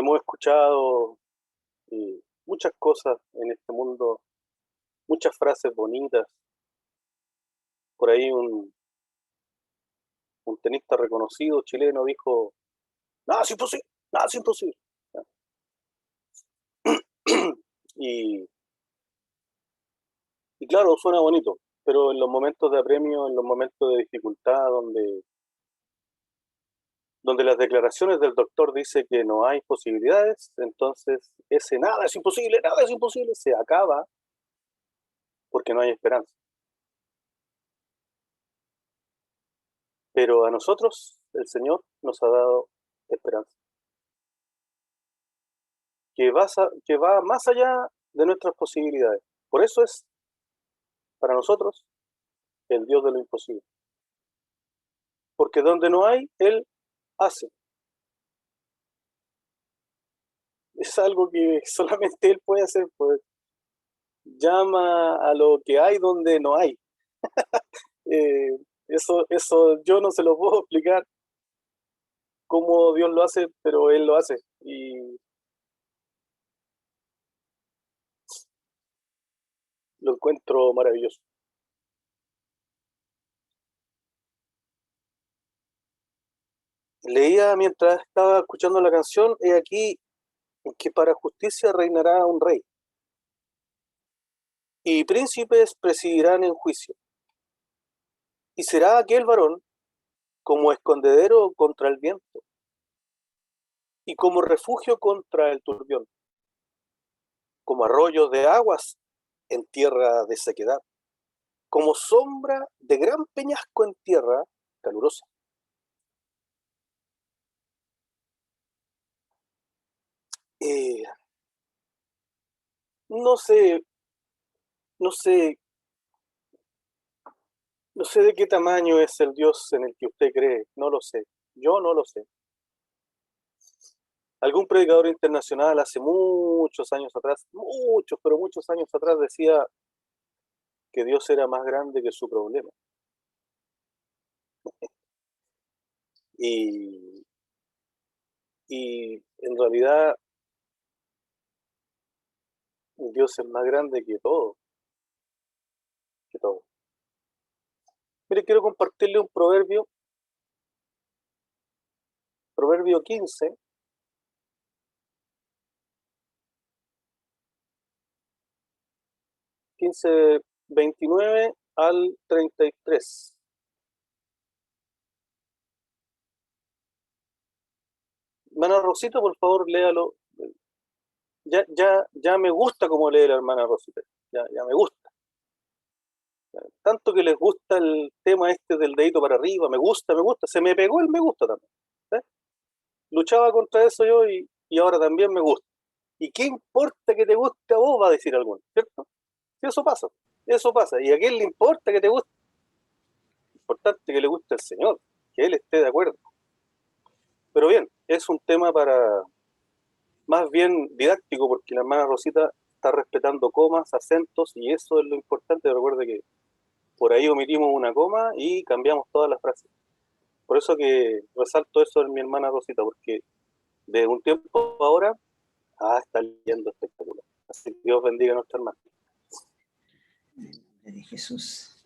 Hemos escuchado muchas cosas en este mundo, muchas frases bonitas. Por ahí un tenista reconocido chileno dijo, nada es imposible, nada es imposible. Y, y claro, suena bonito, pero en los momentos de apremio, en los momentos de dificultad, donde las declaraciones del doctor dice que no hay posibilidades, entonces ese nada es imposible, se acaba porque no hay esperanza. Pero a nosotros el Señor nos ha dado esperanza, que va más allá de nuestras posibilidades. Por eso es para nosotros el Dios de lo imposible. Porque donde no hay, Él hace. Es algo que solamente Él puede hacer, pues llama a lo que hay donde no hay. Eh, eso yo no se lo puedo explicar cómo Dios lo hace, pero Él lo hace. Y lo encuentro maravilloso. Leía mientras estaba escuchando la canción, he aquí que para justicia reinará un rey, y príncipes presidirán en juicio. Y será aquel varón como escondedero contra el viento, y como refugio contra el turbión, como arroyo de aguas en tierra de sequedad, como sombra de gran peñasco en tierra calurosa. Eh, no sé, no sé, no sé de qué tamaño es el Dios en el que usted cree, no lo sé, yo no lo sé. Algún predicador internacional hace muchos años atrás, muchos, pero muchos años atrás decía que Dios era más grande que su problema. Y, y en realidad Dios es más grande que todo, que todo. Mire, quiero compartirle un proverbio, proverbio 15, 29 al 33. Hermana Rosita, por favor, léalo. Ya me gusta como lee la hermana Rosita, ya me gusta. Tanto que les gusta el tema este del dedito para arriba, me gusta, se me pegó el me gusta también. ¿Eh? Luchaba contra eso yo y ahora también me gusta. ¿Y qué importa que te guste a vos? Va a decir alguno, ¿cierto? Sí, eso pasa. ¿Y a quién le importa que te guste? Importante que le guste al Señor, que Él esté de acuerdo. Pero bien, es un tema para más bien didáctico, porque la hermana Rosita está respetando comas, acentos, y eso es lo importante. Recuerde que por ahí omitimos una coma y cambiamos todas las frases. Por eso que resalto eso en mi hermana Rosita, porque de un tiempo ahora, está leyendo espectacular. Así que Dios bendiga a nuestra hermana. De Jesús.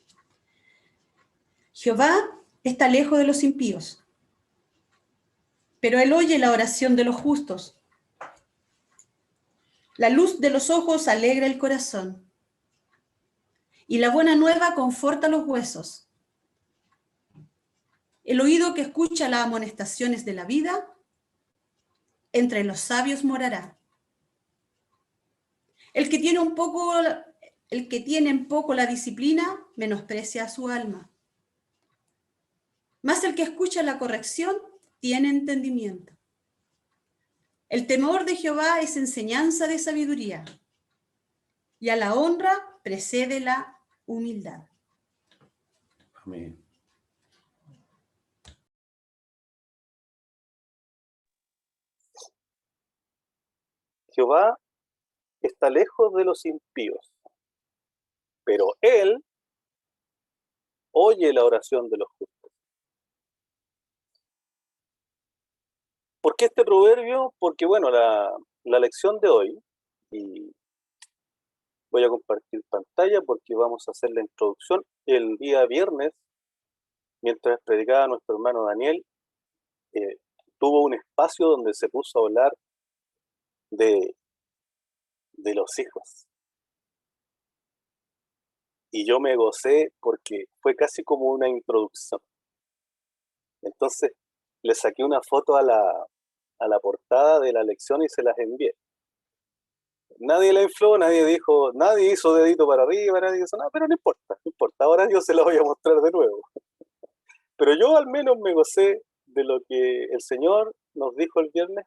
Jehová está lejos de los impíos, pero él oye la oración de los justos. La luz de los ojos alegra el corazón, y la buena nueva conforta los huesos. El oído que escucha las amonestaciones de la vida, entre los sabios morará. El que tiene en poco la disciplina, menosprecia a su alma. Mas el que escucha la corrección, tiene entendimiento. El temor de Jehová es enseñanza de sabiduría, y a la honra precede la humildad. Amén. Jehová está lejos de los impíos, pero Él oye la oración de los justos. ¿Por qué este proverbio? Porque, bueno, la lección de hoy, y voy a compartir pantalla porque vamos a hacer la introducción. El día viernes, mientras predicaba nuestro hermano Daniel, tuvo un espacio donde se puso a hablar de, de los hijos. Y yo me gocé porque fue casi como una introducción. Entonces le saqué una foto a la portada de la lección y se las envié. Nadie la infló, nadie dijo, nadie hizo dedito para arriba, nadie hizo nada, pero no importa, no importa. Ahora yo se la voy a mostrar de nuevo. Pero yo al menos me gocé de lo que el Señor nos dijo el viernes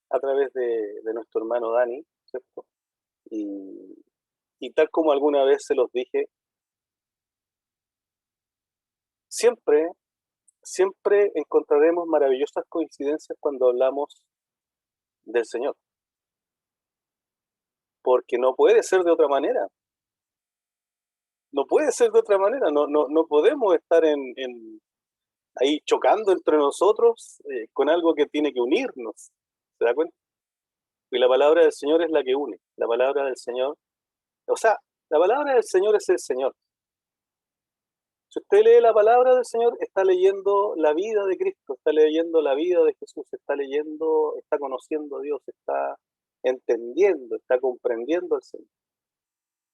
a través de nuestro hermano Dani, ¿cierto? Y tal como alguna vez se los dije, siempre encontraremos maravillosas coincidencias cuando hablamos del Señor. Porque no puede ser de otra manera. No puede ser de otra manera. No podemos estar ahí chocando entre nosotros con algo que tiene que unirnos. ¿Se da cuenta? Y la palabra del Señor es la que une. La palabra del Señor, o sea, la palabra del Señor es el Señor. Si usted lee la palabra del Señor, está leyendo la vida de Cristo, está leyendo la vida de Jesús, está leyendo, está conociendo a Dios, está entendiendo, está comprendiendo al Señor.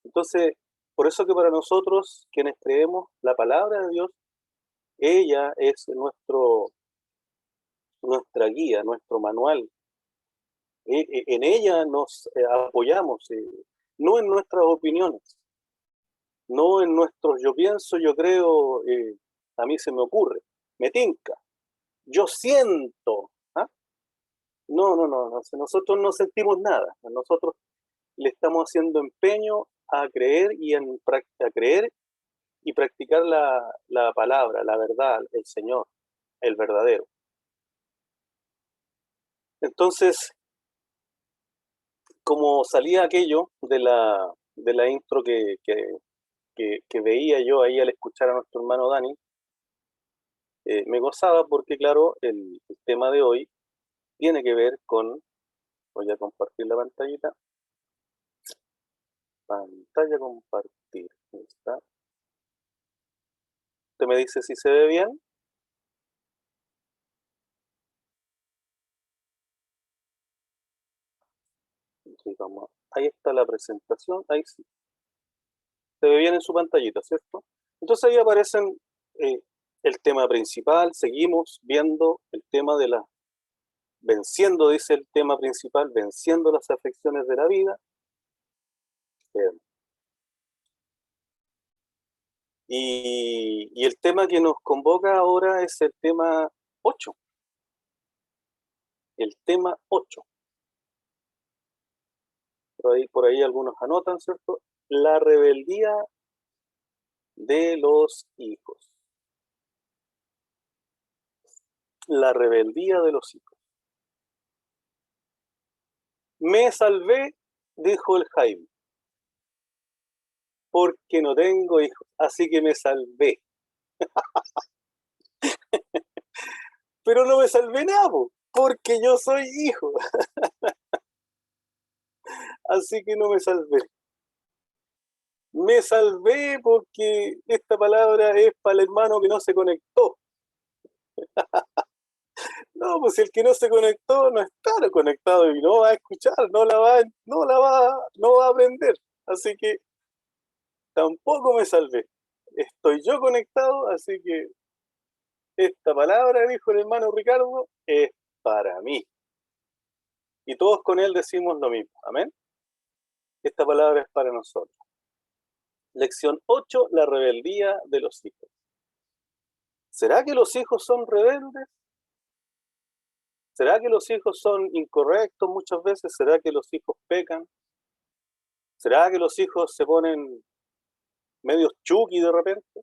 Entonces, por eso que para nosotros, quienes creemos la palabra de Dios, ella es nuestra guía, nuestro manual. En ella nos apoyamos, no en nuestras opiniones, no en nuestros yo pienso, yo creo, a mí se me ocurre, me tinca, yo siento. ¿Ah? No, nosotros no sentimos nada, nosotros le estamos haciendo empeño a creer a creer y practicar la palabra, la verdad, el Señor, el verdadero. Entonces, como salía aquello de la intro que veía yo ahí al escuchar a nuestro hermano Dani, me gozaba porque, claro, el tema de hoy tiene que ver con, voy a compartir la pantallita, pantalla compartir, ahí está. ¿Usted me dice si se ve bien? Sí, ahí está la presentación, ahí sí. Se ve bien en su pantallita, ¿cierto? Entonces ahí aparecen el tema principal, seguimos viendo el tema de venciendo, dice el tema principal, venciendo las aflicciones de la vida. Y el tema que nos convoca ahora es el tema 8. El tema 8. Por ahí algunos anotan, ¿cierto? La rebeldía de los hijos. La rebeldía de los hijos. Me salvé, dijo el Jaime, porque no tengo hijos, así que me salvé. Pero no me salvé nada, porque yo soy hijo. Así que no me salvé. Me salvé porque esta palabra es para el hermano que no se conectó. No, pues si el que no se conectó no está conectado y no va a escuchar, no va a aprender. Así que tampoco me salvé. Estoy yo conectado, así que esta palabra, dijo el hermano Ricardo, es para mí. Y todos con él decimos lo mismo. Amén. Esta palabra es para nosotros. Lección 8, la rebeldía de los hijos. ¿Será que los hijos son rebeldes? ¿Será que los hijos son incorrectos muchas veces? ¿Será que los hijos pecan? ¿Será que los hijos se ponen medios chuki de repente?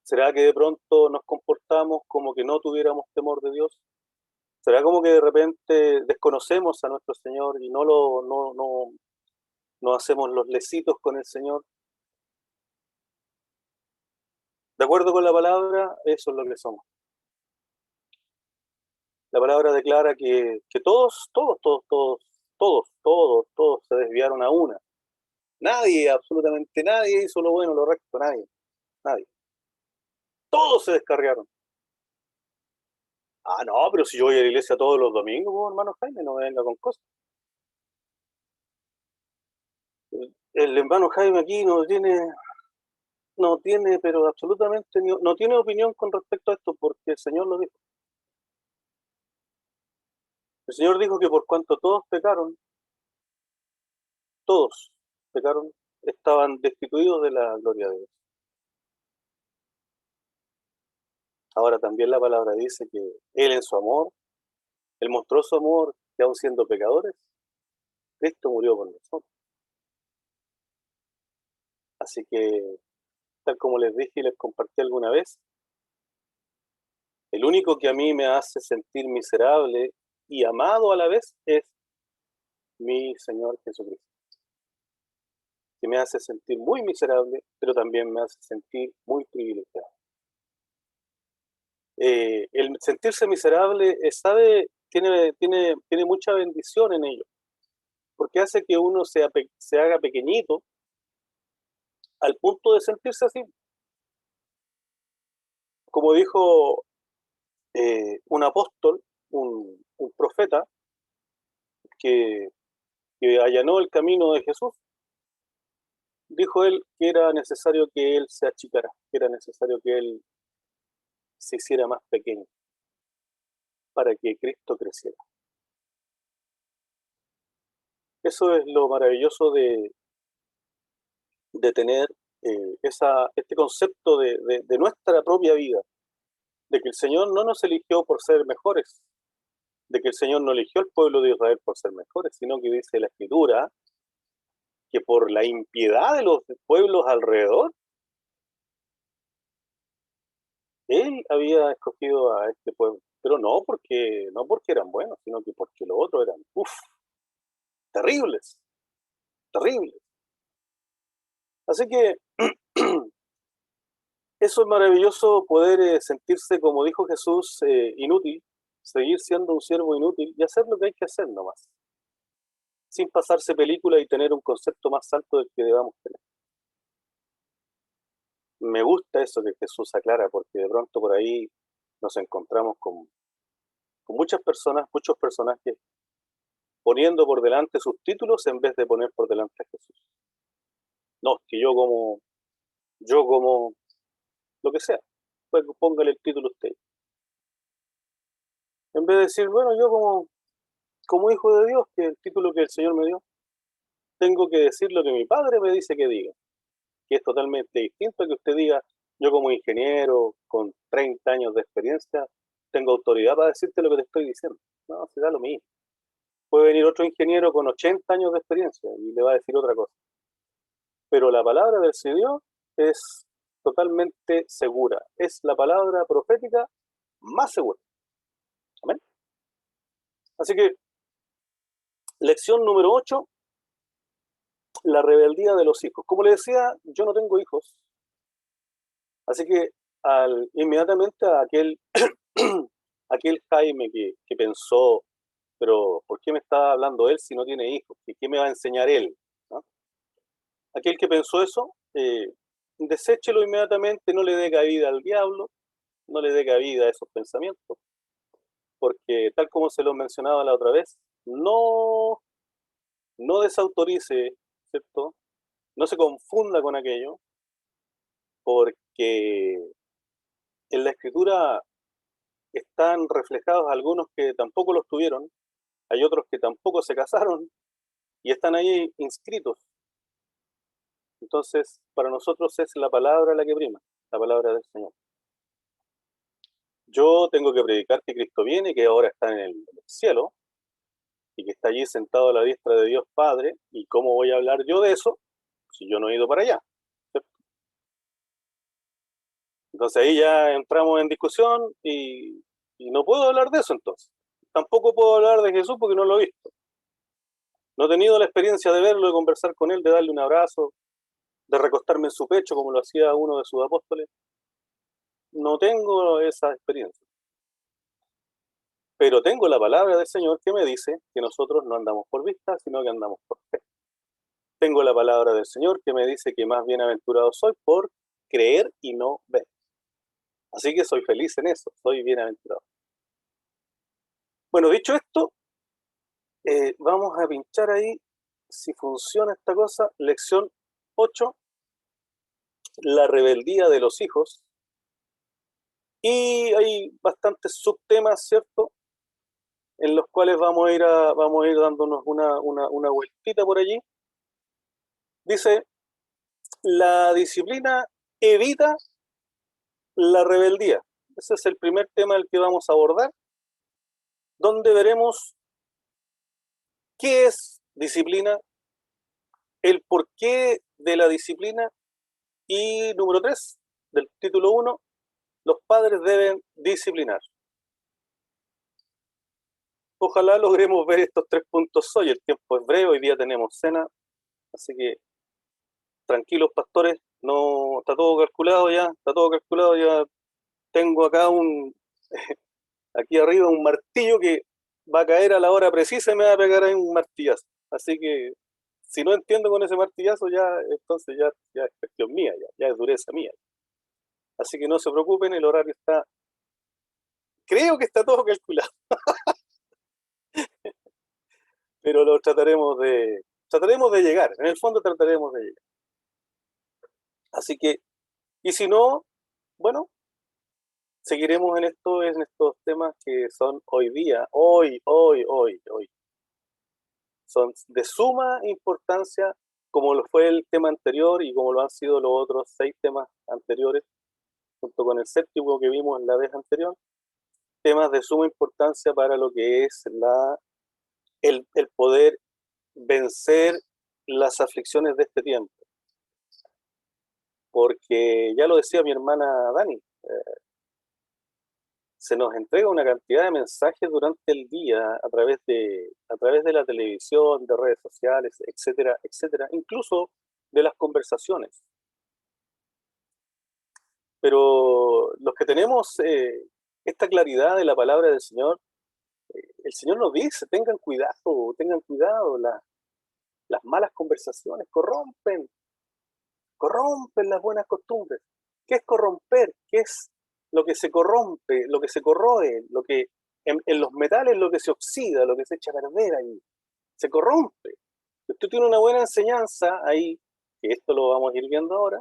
¿Será que de pronto nos comportamos como que no tuviéramos temor de Dios? ¿Será como que de repente desconocemos a nuestro Señor y no hacemos los lecitos con el Señor? De acuerdo con la palabra, eso es lo que somos. La palabra declara que todos se desviaron a una. Nadie, absolutamente nadie hizo lo bueno, lo recto, nadie. Todos se descarriaron. Ah, no, pero si yo voy a la iglesia todos los domingos, pues, hermano Jaime, no me venga con cosas. El hermano Jaime aquí no tiene, pero absolutamente no tiene opinión con respecto a esto, porque el Señor lo dijo. El Señor dijo que por cuanto todos pecaron, estaban destituidos de la gloria de Dios. Ahora también la palabra dice que Él en su amor, Él mostró su amor, que aun siendo pecadores, Cristo murió por nosotros. Así que, tal como les dije y les compartí alguna vez, el único que a mí me hace sentir miserable y amado a la vez es mi Señor Jesucristo, que me hace sentir muy miserable, pero también me hace sentir muy privilegiado. El sentirse miserable, tiene mucha bendición en ello, porque hace que uno se haga pequeñito al punto de sentirse así. Como dijo un apóstol, un profeta, que allanó el camino de Jesús, dijo él que era necesario que él se achicara, que era necesario que él se hiciera más pequeño para que Cristo creciera. Eso es lo maravilloso de tener este concepto de nuestra propia vida, de que el Señor no nos eligió por ser mejores, de que el Señor no eligió al pueblo de Israel por ser mejores, sino que dice la Escritura que por la impiedad de los pueblos alrededor, Él había escogido a este pueblo, pero no porque eran buenos, sino que porque los otros eran, terribles, terribles. Así que eso es maravilloso, poder sentirse, como dijo Jesús, inútil, seguir siendo un siervo inútil y hacer lo que hay que hacer nomás, sin pasarse película y tener un concepto más alto del que debamos tener. Me gusta eso que Jesús aclara, porque de pronto por ahí nos encontramos con muchas personas, muchos personajes, poniendo por delante sus títulos en vez de poner por delante a Jesús. No, es que yo como, lo que sea, pues póngale el título usted. En vez de decir, bueno, yo como hijo de Dios, que es el título que el Señor me dio, tengo que decir lo que mi padre me dice que diga, que es totalmente distinto a que usted diga, yo como ingeniero, con 30 años de experiencia, tengo autoridad para decirte lo que te estoy diciendo. No, se da lo mismo. Puede venir otro ingeniero con 80 años de experiencia y le va a decir otra cosa. Pero la palabra del Señor es totalmente segura. Es la palabra profética más segura. Amén. Así que, lección número 8, la rebeldía de los hijos. Como le decía, yo no tengo hijos. Así que inmediatamente a aquel Jaime que pensó, pero ¿por qué me está hablando él si no tiene hijos? ¿Y qué me va a enseñar él? ¿No? Aquel que pensó eso, deséchelo inmediatamente, no le dé cabida al diablo, no le dé cabida a esos pensamientos, porque tal como se lo mencionaba la otra vez, no desautorice, ¿cierto? No se confunda con aquello, porque en la Escritura están reflejados algunos que tampoco los tuvieron, hay otros que tampoco se casaron y están ahí inscritos. Entonces, para nosotros es la palabra la que prima, la palabra del Señor. Yo tengo que predicar que Cristo viene, que ahora está en el cielo y que está allí sentado a la diestra de Dios Padre. ¿Y cómo voy a hablar yo de eso si yo no he ido para allá? ¿Cierto? Entonces ahí ya entramos en discusión y no puedo hablar de eso entonces. Tampoco puedo hablar de Jesús porque no lo he visto. No he tenido la experiencia de verlo, de conversar con él, de darle un abrazo, de recostarme en su pecho como lo hacía uno de sus apóstoles. No tengo esa experiencia. Pero tengo la palabra del Señor que me dice que nosotros no andamos por vista, sino que andamos por fe. Tengo la palabra del Señor que me dice que más bienaventurado soy por creer y no ver. Así que soy feliz en eso, soy bienaventurado. Bueno, dicho esto, vamos a pinchar ahí si funciona esta cosa. Lección 8, la rebeldía de los hijos. Y hay bastantes subtemas, ¿cierto?, en los cuales vamos a ir dándonos una vueltita por allí. Dice, la disciplina evita la rebeldía. Ese es el primer tema del que vamos a abordar, donde veremos qué es disciplina, el porqué de la disciplina y, número 3, del título 1, los padres deben disciplinar. Ojalá logremos ver estos 3 puntos hoy. El tiempo es breve, hoy día tenemos cena, así que tranquilos, pastores, no está todo calculado ya, Tengo acá aquí arriba un martillo que va a caer a la hora precisa y me va a pegar ahí un martillazo. Así que si no entiendo con ese martillazo, ya entonces ya es cuestión mía, ya es dureza mía. Así que no se preocupen, el horario está, creo que está todo calculado. Pero lo trataremos de llegar, en el fondo trataremos de llegar. Así que, y si no, bueno, seguiremos en estos temas que son hoy día, hoy. Son de suma importancia, como lo fue el tema anterior y como lo han sido los otros 6 temas anteriores, junto con el 7º que vimos en la vez anterior, temas de suma importancia para lo que es el poder vencer las aflicciones de este tiempo. Porque ya lo decía mi hermana Dani, se nos entrega una cantidad de mensajes durante el día a través de la televisión, de redes sociales, etcétera, etcétera, incluso de las conversaciones. Pero los que tenemos esta claridad de la palabra del Señor, el Señor nos dice, tengan cuidado, las malas conversaciones corrompen las buenas costumbres. ¿Qué es corromper? ¿Qué es lo que se corrompe, lo que se corroe, lo que en los metales lo que se oxida, lo que se echa a perder ahí? Se corrompe. Si usted tiene una buena enseñanza ahí, que esto lo vamos a ir viendo ahora,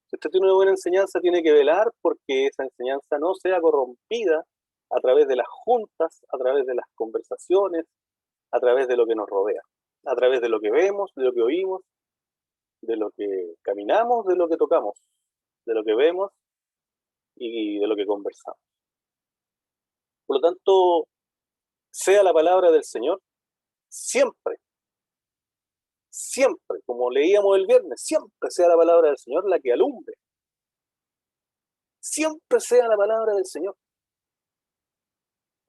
si usted tiene una buena enseñanza, tiene que velar porque esa enseñanza no sea corrompida a través de las juntas, a través de las conversaciones, a través de lo que nos rodea, a través de lo que vemos, de lo que oímos, de lo que caminamos, de lo que tocamos, de lo que vemos y de lo que conversamos. Por lo tanto, sea la palabra del Señor siempre, como leíamos el viernes, siempre sea la palabra del Señor la que alumbre. Siempre sea la palabra del Señor.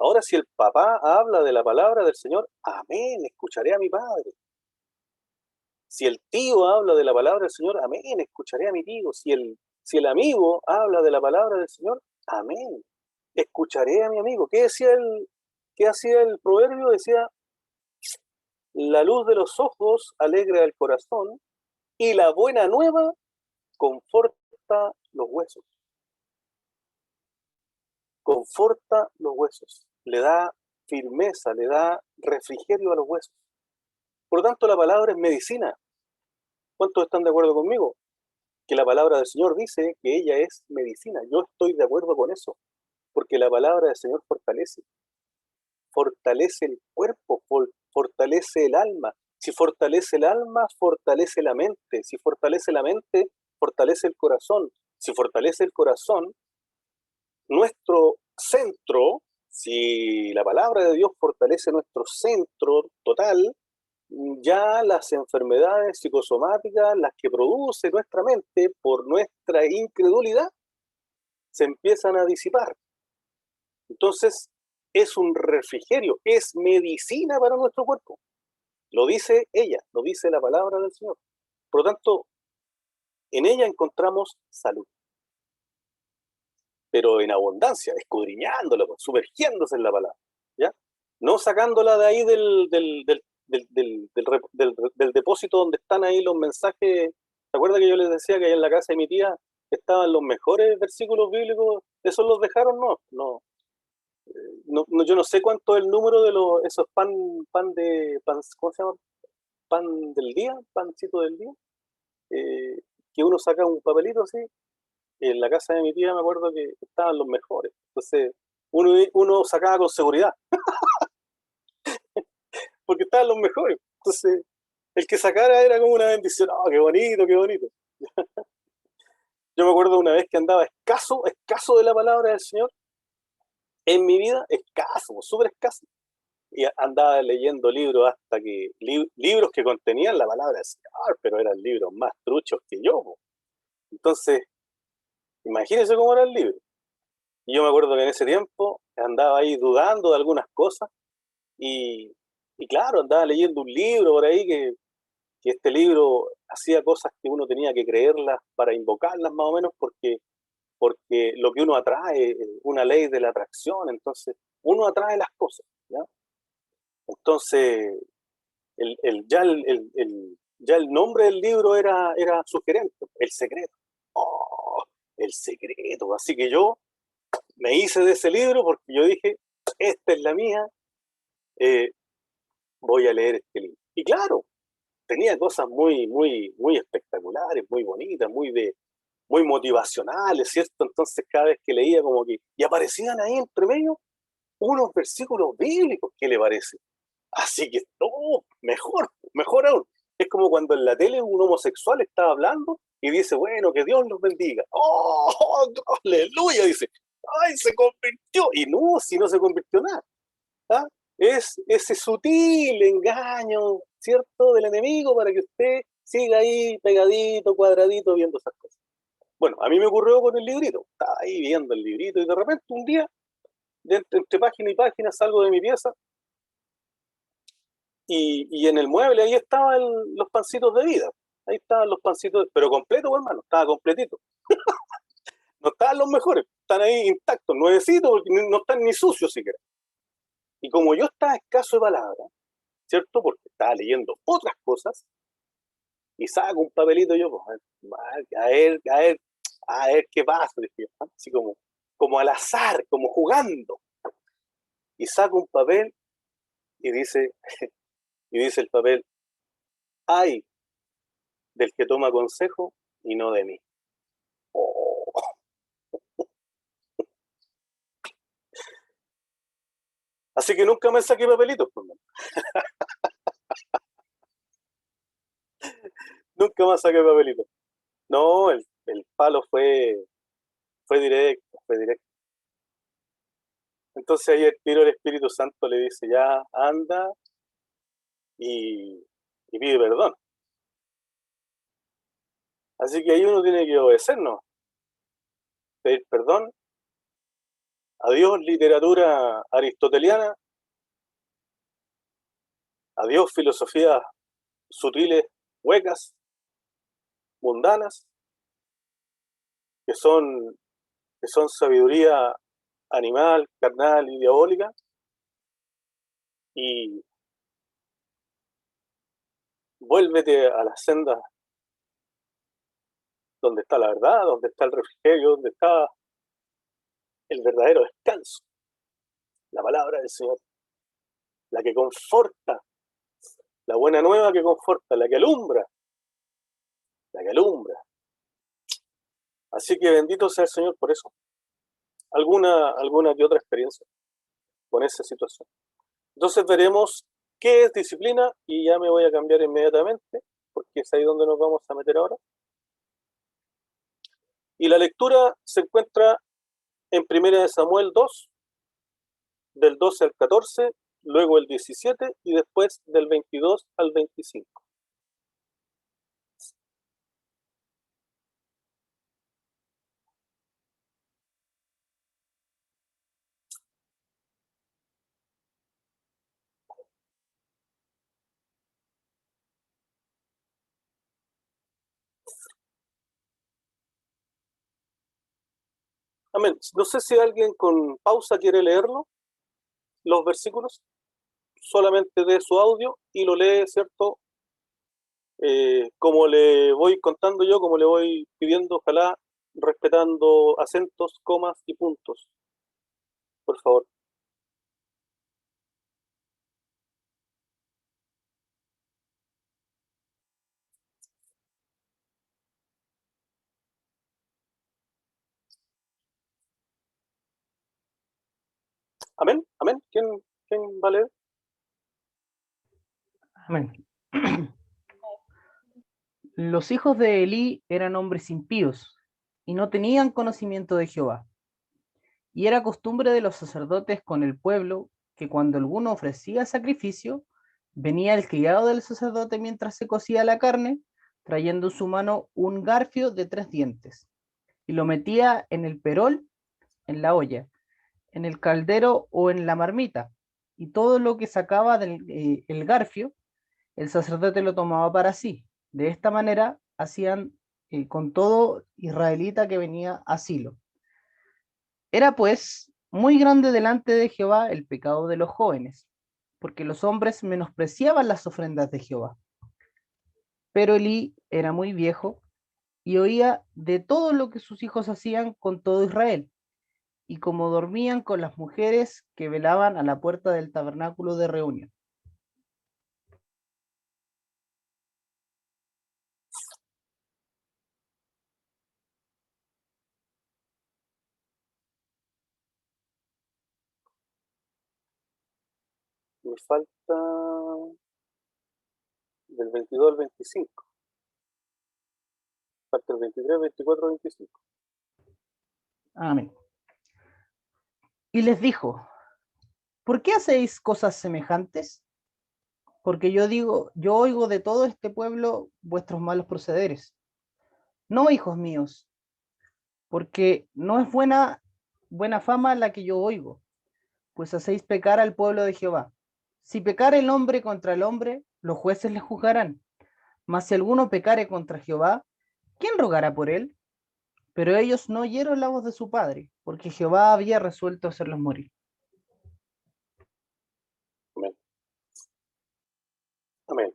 Ahora, si el papá habla de la palabra del Señor, amén, escucharé a mi padre. Si el tío habla de la palabra del Señor, amén, escucharé a mi tío. Si el amigo habla de la palabra del Señor, amén, escucharé a mi amigo. ¿Qué hacía el proverbio? Decía, la luz de los ojos alegra el corazón y la buena nueva conforta los huesos. Conforta los huesos, le da firmeza, le da refrigerio a los huesos. Por lo tanto, la palabra es medicina. ¿Cuántos están de acuerdo conmigo? Que la palabra del Señor dice que ella es medicina. Yo estoy de acuerdo con eso, porque la palabra del Señor fortalece el cuerpo, fortalece el alma. Si fortalece el alma, fortalece la mente. Si fortalece la mente, fortalece el corazón. Si fortalece el corazón, nuestro centro, si la palabra de Dios fortalece nuestro centro total, ya las enfermedades psicosomáticas, las que produce nuestra mente por nuestra incredulidad, se empiezan a disipar. Entonces, es un refrigerio, es medicina para nuestro cuerpo. Lo dice ella, lo dice la palabra del Señor. Por lo tanto, en ella encontramos salud. pero en abundancia, escudriñándola, pues, sumergiéndose en la palabra, ¿ya? No sacándola de ahí del depósito donde están ahí los mensajes. ¿Se acuerda que yo les decía que ahí en la casa de mi tía estaban los mejores versículos bíblicos? ¿Esos los dejaron? No, no. No, yo no sé cuánto es el número de esos ¿cómo se llama? Pan del día, pancito del día, que uno saca un papelito así. En la casa de mi tía me acuerdo que estaban los mejores. Entonces, uno sacaba con seguridad, porque estaban los mejores. Entonces, el que sacara era como una bendición. ¡Oh, qué bonito, qué bonito! Yo me acuerdo una vez que andaba escaso de la palabra del Señor en mi vida, escaso, súper escaso. Y andaba leyendo libros hasta que, libros que contenían la palabra del Señor, pero eran libros más truchos que yo, po. Entonces, imagínense cómo era el libro. Y yo me acuerdo que en ese tiempo andaba ahí dudando de algunas cosas y, y claro, andaba leyendo un libro por ahí que este libro hacía cosas que uno tenía que creerlas para invocarlas más o menos porque lo que uno atrae, una ley de la atracción, entonces uno atrae las cosas, ¿ya? Entonces, ya el nombre del libro era sugerente, El Secreto. ¡Oh, El Secreto! Así que yo me hice de ese libro porque yo dije, esta es la mía, eh, voy a leer este libro. Y claro, tenía cosas muy espectaculares, muy bonitas, muy motivacionales, ¿cierto? Entonces cada vez que leía como que, y aparecían ahí entre medio unos versículos bíblicos, ¿qué le parece? Así que, oh, mejor aún. Es como cuando en la tele un homosexual está hablando y dice, bueno, que Dios los bendiga. ¡Oh, aleluya! Dice, ¡ay, se convirtió! Y no, si no se convirtió nada. ¿Ah? Es ese sutil engaño, ¿cierto?, del enemigo para que usted siga ahí pegadito, cuadradito, viendo esas cosas. Bueno, a mí me ocurrió con el librito. Estaba ahí viendo el librito y de repente un día, entre página y página, salgo de mi pieza y en el mueble ahí estaban los pancitos de vida. Ahí estaban los pancitos, pero completo, hermano, estaba completito. No estaban los mejores, están ahí intactos, nuevecitos, porque no están ni sucios siquiera. Y como yo estaba escaso de palabras, ¿cierto? Porque estaba leyendo otras cosas, y saco un papelito yo, pues, a ver qué pasa, dije, así como al azar, como jugando. Y saco un papel y dice el papel, ay, del que toma consejo y no de mí. Oh. Así que nunca me saqué papelitos, pues, man. Nunca más saqué papelitos. No, el palo fue directo, fue directo. Entonces ahí el tiro el Espíritu Santo le dice, ya anda y pide perdón. Así que ahí uno tiene que obedecernos, pedir perdón. Adiós literatura aristoteliana, adiós filosofías sutiles, huecas, mundanas, que son, que son sabiduría animal, carnal y diabólica, y vuélvete a las sendas donde está la verdad, donde está el refrigerio, donde está el verdadero descanso, la palabra del Señor, la que conforta, la buena nueva que conforta, la que alumbra, la que alumbra. Así que bendito sea el Señor por eso. Alguna que otra experiencia con esa situación. Entonces veremos qué es disciplina y ya me voy a cambiar inmediatamente, porque es ahí donde nos vamos a meter ahora. Y la lectura se encuentra en 1 Samuel 2, del 12 al 14, luego el 17 y después del 22 al 25. Amén. No sé si alguien con pausa quiere leerlo, los versículos, solamente de su audio y lo lee, ¿cierto? Como le voy contando yo, como le voy pidiendo, ojalá respetando acentos, comas y puntos, por favor. Amén, amén. ¿Quién va a leer? Amén. Los hijos de Elí eran hombres impíos y no tenían conocimiento de Jehová. Y era costumbre de los sacerdotes con el pueblo que cuando alguno ofrecía sacrificio, venía el criado del sacerdote mientras se cocía la carne, trayendo en su mano un garfio de 3 dientes, y lo metía en el perol, en la olla, en el caldero o en la marmita, y todo lo que sacaba del el garfio, el sacerdote lo tomaba para sí. De esta manera hacían con todo israelita que venía a Silo. Era pues muy grande delante de Jehová el pecado de los jóvenes, porque los hombres menospreciaban las ofrendas de Jehová. Pero Elí era muy viejo y oía de todo lo que sus hijos hacían con todo Israel, y como dormían con las mujeres que velaban a la puerta del tabernáculo de reunión. Me falta del 22 al 25. Falta el 23, 24, 25. Amén. Y les dijo, ¿por qué hacéis cosas semejantes? Porque yo oigo de todo este pueblo vuestros malos procederes. No, hijos míos, porque no es buena fama la que yo oigo, pues hacéis pecar al pueblo de Jehová. Si pecare el hombre contra el hombre, los jueces le juzgarán. Mas si alguno pecare contra Jehová, ¿quién rogará por él? Pero ellos no oyeron la voz de su padre, porque Jehová había resuelto hacerlos morir. Amén. Amén.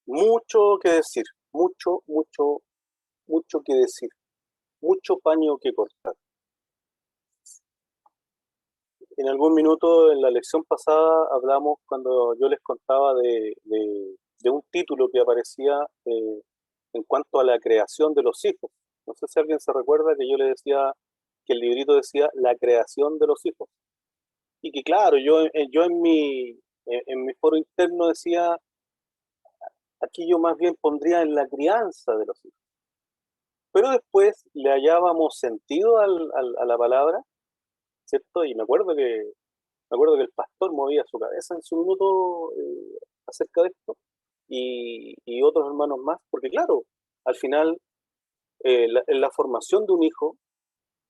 Mucho que decir, mucho que decir, mucho paño que cortar. En algún minuto en la lección pasada hablamos cuando yo les contaba de un título que aparecía en cuanto a la creación de los hijos. No sé si alguien se recuerda que yo le decía que el librito decía la creación de los hijos. Y que claro, yo en mi foro interno decía, aquí yo más bien pondría en la crianza de los hijos. Pero después le hallábamos sentido a la palabra, ¿cierto? Y me acuerdo que el pastor movía su cabeza en su minuto acerca de esto y otros hermanos más, porque claro, al final en la formación de un hijo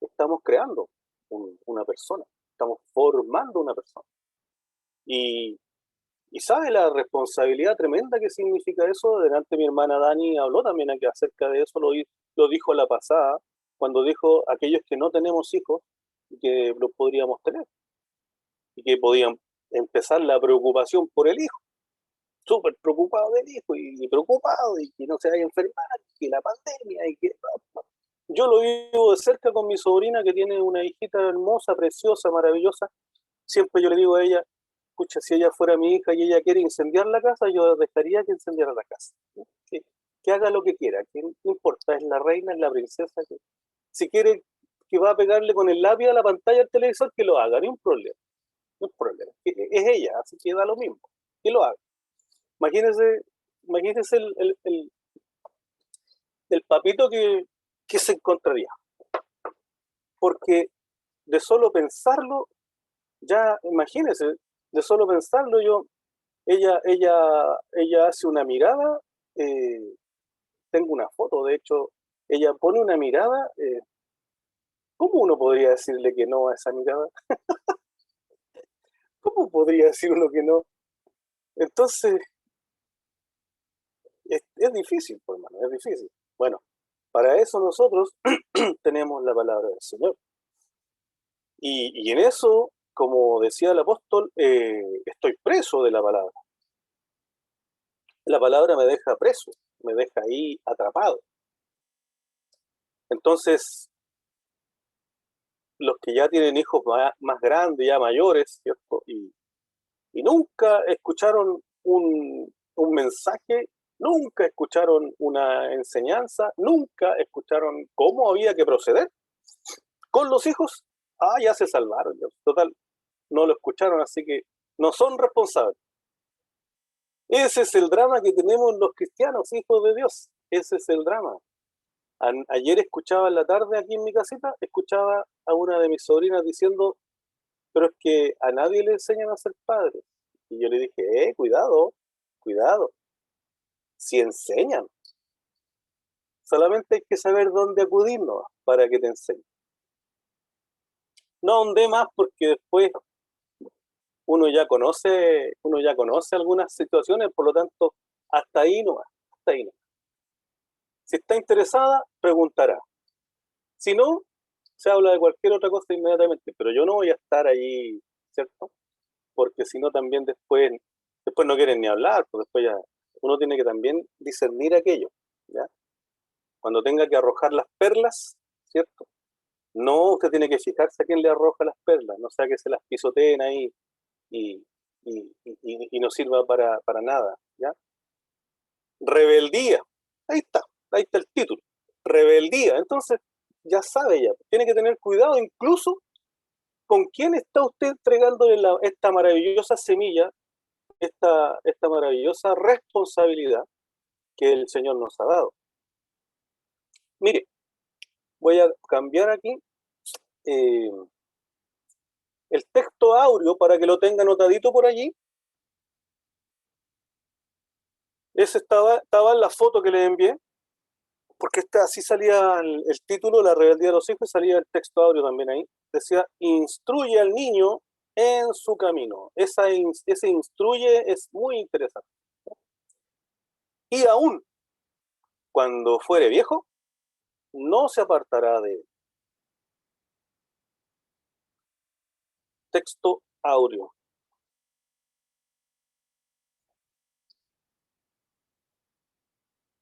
estamos creando una persona, estamos formando una persona. Y, y sabe la responsabilidad tremenda que significa eso. Delante mi hermana Dani habló también aquí acerca de eso, lo dijo la pasada, cuando dijo aquellos que no tenemos hijos y que los podríamos tener y que podían empezar la preocupación por el hijo, súper preocupado del hijo y preocupado y que no se vaya a enfermar, y que la pandemia y que... Yo lo vivo de cerca con mi sobrina que tiene una hijita hermosa, preciosa, maravillosa. Siempre yo le digo a ella, escucha, si ella fuera mi hija y ella quiere incendiar la casa, yo dejaría que incendiara la casa. Que, que haga lo que quiera, que no importa, es la reina, es la princesa. Que, si quiere que va a pegarle con el lápiz a la pantalla del televisor, que lo haga, ni un problema. No hay problema. Es ella, así que da lo mismo. Que lo haga. Imagínense, imagínense el papito que se encontraría. Porque de solo pensarlo, ya imagínense, de solo pensarlo ella hace una mirada, tengo una foto, de hecho, ella pone una mirada, ¿cómo uno podría decirle que no a esa mirada? ¿Cómo podría decir uno que no? Entonces, es difícil, pues, hermano, es difícil. Bueno, Para eso nosotros tenemos la palabra del Señor. Y en eso, como decía el apóstol, estoy preso de la palabra. La palabra me deja preso, me deja ahí atrapado. Entonces, los que ya tienen hijos más grandes, ya mayores, ¿cierto? Y nunca escucharon un mensaje, nunca escucharon una enseñanza, nunca escucharon cómo había que proceder con los hijos, ya se salvaron. Total, no lo escucharon, así que no son responsables. Ese es el drama que tenemos los cristianos, hijos de Dios. Ese es el drama. Ayer escuchaba en la tarde aquí en mi casita, escuchaba a una de mis sobrinas diciendo, pero es que a nadie le enseñan a ser padres. Y yo le dije, cuidado, cuidado. Si enseñan, solamente hay que saber dónde acudir, ¿no?, para que te enseñen. No ahondé más porque después uno ya conoce algunas situaciones, por lo tanto, hasta ahí nomás, hasta ahí nomás. Si está interesada, preguntará. Si no, se habla de cualquier otra cosa inmediatamente, pero yo no voy a estar allí, ¿cierto? Porque si no también después no quieren ni hablar, pues después ya uno tiene que también discernir aquello, ¿ya? Cuando tenga que arrojar las perlas, ¿cierto? No, usted tiene que fijarse a quién le arroja las perlas, no sea que se las pisoteen ahí y no sirva para nada, ¿ya? Rebeldía, ahí está el título, rebeldía. Entonces, ya sabe ya, tiene que tener cuidado incluso con quién está usted entregándole esta maravillosa semilla, esta maravillosa responsabilidad que el Señor nos ha dado. Mire, voy a cambiar aquí el texto áureo para que lo tenga anotadito por allí. Ese estaba en la foto que le envié, porque así salía el título, La rebeldía de los hijos, y salía el texto áureo también ahí. Decía, instruye al niño en su camino. Ese instruye es muy interesante. Y aún cuando fuere viejo, no se apartará de él. Texto áureo.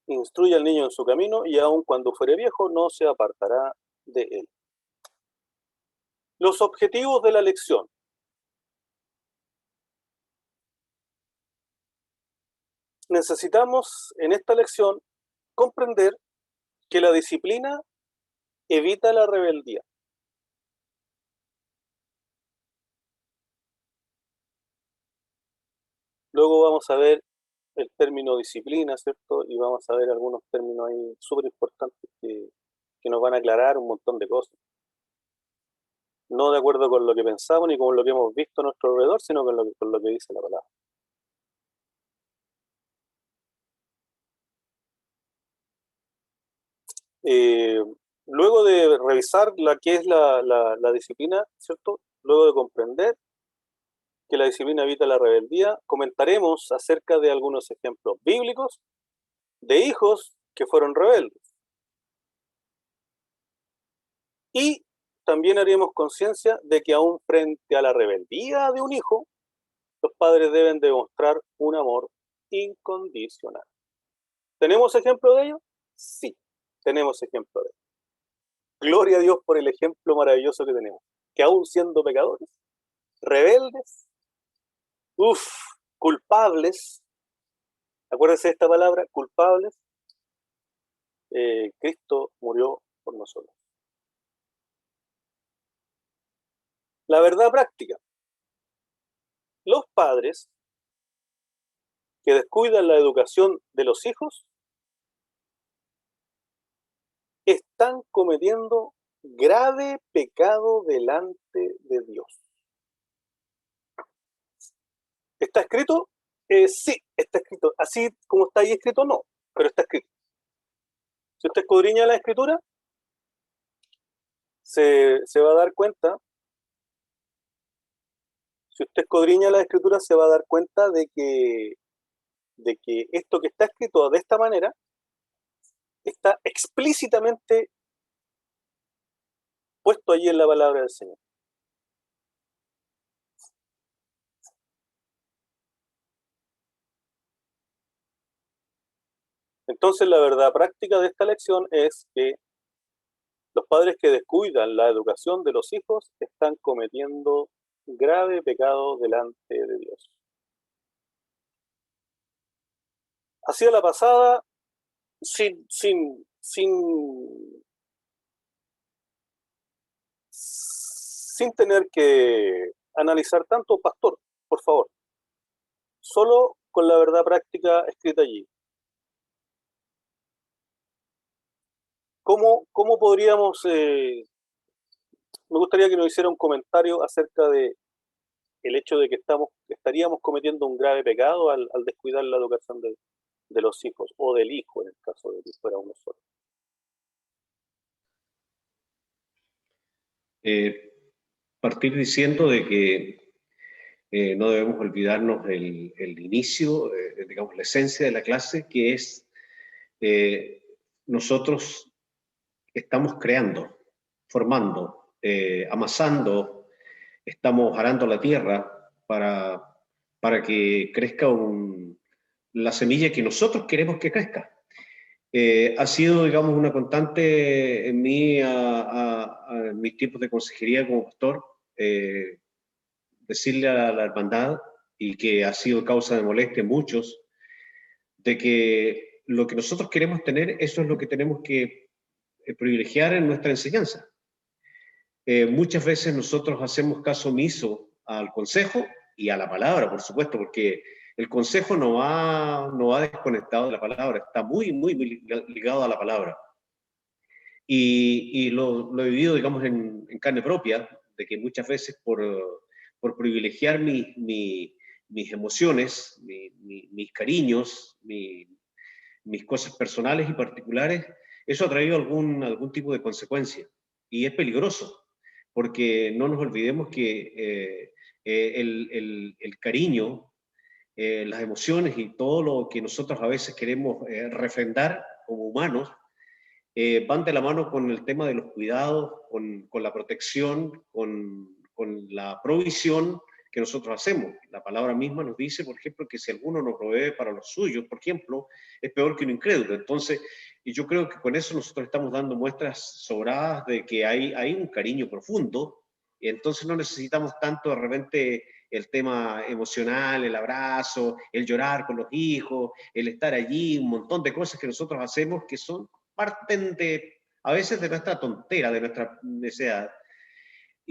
Instruye al niño en su camino y aun cuando fuere viejo no se apartará de él. Los objetivos de la lección. Necesitamos en esta lección comprender que la disciplina evita la rebeldía. Luego vamos a ver el término disciplina, ¿cierto? Y vamos a ver algunos términos ahí súper importantes que nos van a aclarar un montón de cosas. No de acuerdo con lo que pensamos ni con lo que hemos visto a nuestro alrededor, sino con lo que dice la palabra. Luego de revisar la que es la disciplina, ¿cierto? Luego de comprender que la disciplina evita la rebeldía, comentaremos acerca de algunos ejemplos bíblicos de hijos que fueron rebeldes. Y también haremos conciencia de que aún frente a la rebeldía de un hijo, los padres deben demostrar un amor incondicional. ¿Tenemos ejemplo de ello? Sí, tenemos ejemplo de ello. Gloria a Dios por el ejemplo maravilloso que tenemos. Que aún siendo pecadores, rebeldes, culpables, acuérdense de esta palabra, culpables, Cristo murió por nosotros. La verdad práctica. Los padres que descuidan la educación de los hijos están cometiendo grave pecado delante de Dios. ¿Está escrito? Sí, está escrito. Así como está ahí escrito, no, pero está escrito. Si usted escudriña la escritura, se va a dar cuenta, si usted escudriña la escritura, se va a dar cuenta de que esto que está escrito de esta manera está explícitamente puesto allí en la palabra del Señor. Entonces, la verdad práctica de esta lección es que los padres que descuidan la educación de los hijos están cometiendo grave pecado delante de Dios. Así a la pasada, sin tener que analizar tanto, pastor, por favor, solo con la verdad práctica escrita allí. ¿Cómo podríamos, me gustaría que nos hiciera un comentario acerca de el hecho de que estaríamos cometiendo un grave pecado al descuidar la educación de los hijos, o del hijo en el caso de que fuera uno solo? Partir diciendo de que no debemos olvidarnos el inicio, digamos, la esencia de la clase, que es nosotros estamos creando, formando, amasando, estamos arando la tierra para que crezca la semilla que nosotros queremos que crezca. Ha sido, digamos, una constante en mí, en mis tiempos de consejería como pastor, decirle a la hermandad, y que ha sido causa de molestia en muchos, de que lo que nosotros queremos tener, eso es lo que tenemos que privilegiar en nuestra enseñanza. Muchas veces nosotros hacemos caso omiso al consejo y a la palabra, por supuesto, porque el consejo no va desconectado de la palabra, está muy, muy, muy ligado a la palabra. Y lo he vivido, digamos, en carne propia, de que muchas veces por privilegiar mis emociones, mis cariños, mis cosas personales y particulares, eso ha traído algún tipo de consecuencia. Y es peligroso, porque no nos olvidemos que el cariño, las emociones y todo lo que nosotros a veces queremos refrendar como humanos, van de la mano con el tema de los cuidados, con la protección, con la provisión que nosotros hacemos. La palabra misma nos dice, por ejemplo, que si alguno no provee para los suyos, por ejemplo, es peor que un incrédulo. Entonces, y yo creo que con eso nosotros estamos dando muestras sobradas de que hay un cariño profundo, y entonces no necesitamos tanto de repente el tema emocional, el abrazo, el llorar con los hijos, el estar allí, un montón de cosas que nosotros hacemos que parten a veces de nuestra tontera, de nuestra necesidad,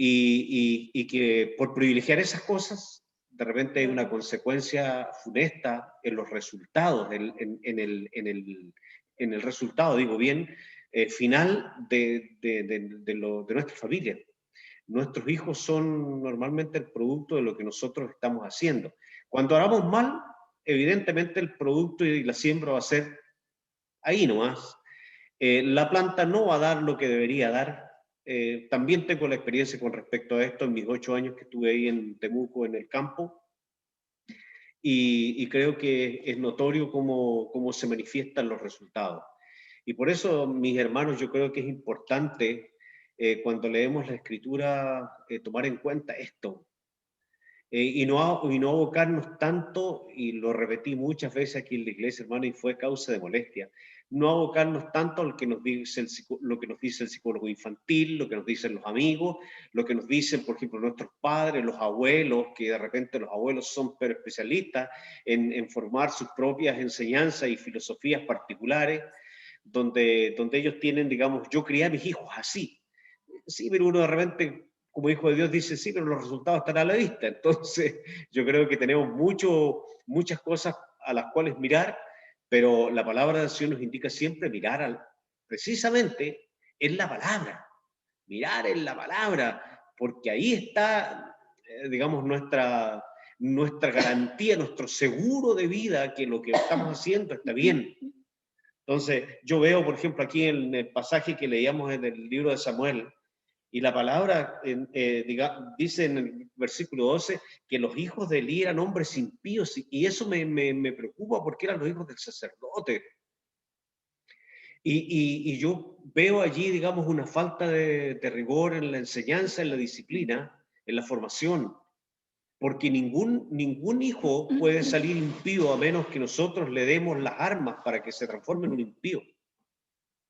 y que por privilegiar esas cosas, de repente hay una consecuencia funesta en los resultados, en el resultado, digo bien, final de nuestra familia. Nuestros hijos son normalmente el producto de lo que nosotros estamos haciendo. Cuando hagamos mal, evidentemente el producto y la siembra va a ser ahí nomás. La planta no va a dar lo que debería dar. También tengo la experiencia con respecto a esto en mis 8 años que estuve ahí en Temuco, en el campo, y creo que es notorio cómo se manifiestan los resultados. Y por eso, mis hermanos, yo creo que es importante cuando leemos la Escritura tomar en cuenta esto. Y no abocarnos tanto, y lo repetí muchas veces aquí en la iglesia, hermano, y fue causa de molestia, no abocarnos tanto a lo que nos dice lo que nos dice el psicólogo infantil, lo que nos dicen los amigos, lo que nos dicen, por ejemplo, nuestros padres, los abuelos, que de repente los abuelos son pero especialistas en formar sus propias enseñanzas y filosofías particulares, donde ellos tienen, digamos, yo crié a mis hijos así. Sí, pero uno de repente, como hijo de Dios, dice, sí, pero los resultados están a la vista. Entonces, yo creo que tenemos muchas cosas a las cuales mirar, pero la palabra del Señor nos indica siempre mirar precisamente en la palabra, mirar en la palabra, porque ahí está, digamos, nuestra garantía, nuestro seguro de vida, que lo que estamos haciendo está bien. Entonces, yo veo, por ejemplo, aquí en el pasaje que leíamos en el libro de Samuel, y la palabra dice en el versículo 12 que los hijos de Elí eran hombres impíos, y eso me preocupa porque eran los hijos del sacerdote. Y yo veo allí, digamos, una falta de rigor en la enseñanza, en la disciplina, en la formación, porque ningún hijo puede salir impío a menos que nosotros le demos las armas para que se transforme en un impío.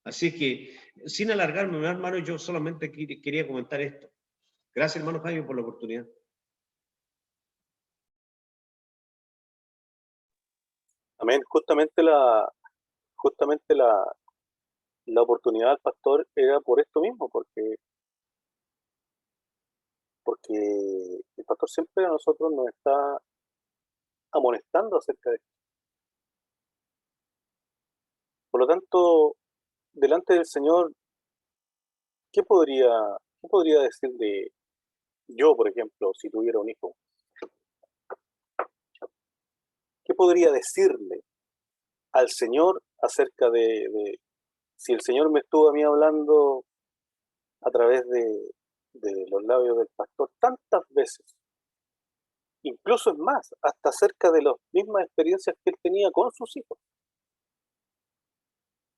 Así que, sin alargarme, hermano, yo solamente quería comentar esto. Gracias, hermano Jaime, por la oportunidad. Amén. Justamente la oportunidad del pastor era por esto mismo, porque el pastor siempre a nosotros nos está amonestando acerca de esto. Por lo tanto, delante del Señor, ¿qué podría decir de yo, por ejemplo, si tuviera un hijo? ¿Qué podría decirle al Señor acerca de si el Señor me estuvo a mí hablando a través de los labios del pastor tantas veces? Incluso es más, hasta acerca de las mismas experiencias que él tenía con sus hijos.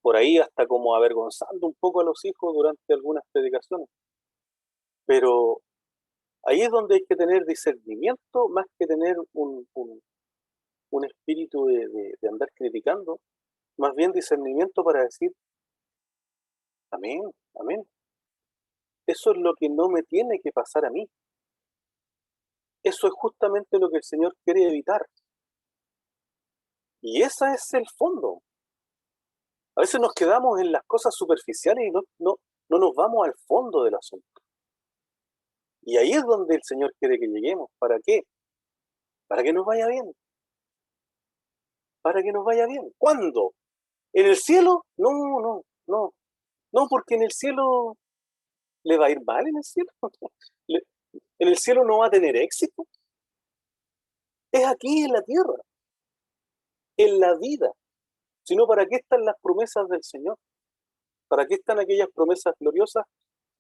Por ahí hasta como avergonzando un poco a los hijos durante algunas predicaciones. Pero ahí es donde hay que tener discernimiento más que tener un espíritu de andar criticando, más bien discernimiento para decir, amén, amén. Eso es lo que no me tiene que pasar a mí. Eso es justamente lo que el Señor quiere evitar. Y ese es el fondo. A veces nos quedamos en las cosas superficiales y no nos vamos al fondo del asunto. Y ahí es donde el Señor quiere que lleguemos. ¿Para qué? Para que nos vaya bien. Para que nos vaya bien. ¿Cuándo? ¿En el cielo? No. No, porque en el cielo le va a ir mal en el cielo. En el cielo no va a tener éxito. Es aquí en la tierra, en la vida. Sino ¿para qué están las promesas del Señor? ¿Para qué están aquellas promesas gloriosas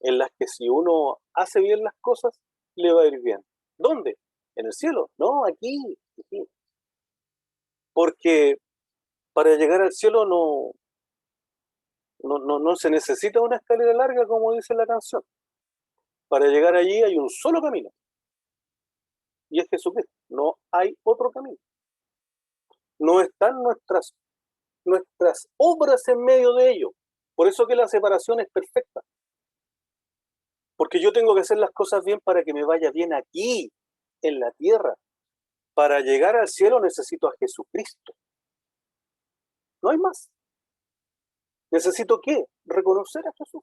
en las que si uno hace bien las cosas, le va a ir bien? ¿Dónde? ¿En el cielo? No, aquí. Porque para llegar al cielo no se necesita una escalera larga, como dice la canción. Para llegar allí hay un solo camino. Y es Jesucristo. No hay otro camino. No están nuestras obras en medio de ello. Por eso que la separación es perfecta. Porque yo tengo que hacer las cosas bien para que me vaya bien aquí, en la tierra. Para llegar al cielo necesito a Jesucristo. No hay más. ¿Necesito qué? Reconocer a Jesús.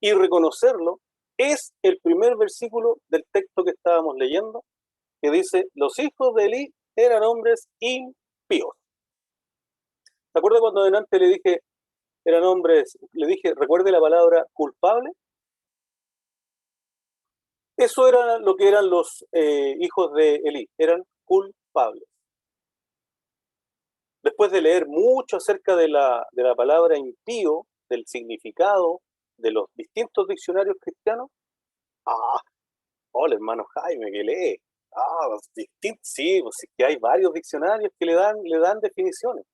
Y reconocerlo es el primer versículo del texto que estábamos leyendo, que dice, los hijos de Elí eran hombres impíos. ¿Se acuerda cuando delante le dije, eran hombres, le dije, recuerde la palabra culpable? Eso era lo que eran los hijos de Elí, eran culpables. Después de leer mucho acerca de la palabra impío, del significado de los distintos diccionarios cristianos, hola hermano Jaime, que lee. Sí, pues sí que hay varios diccionarios que le dan definiciones.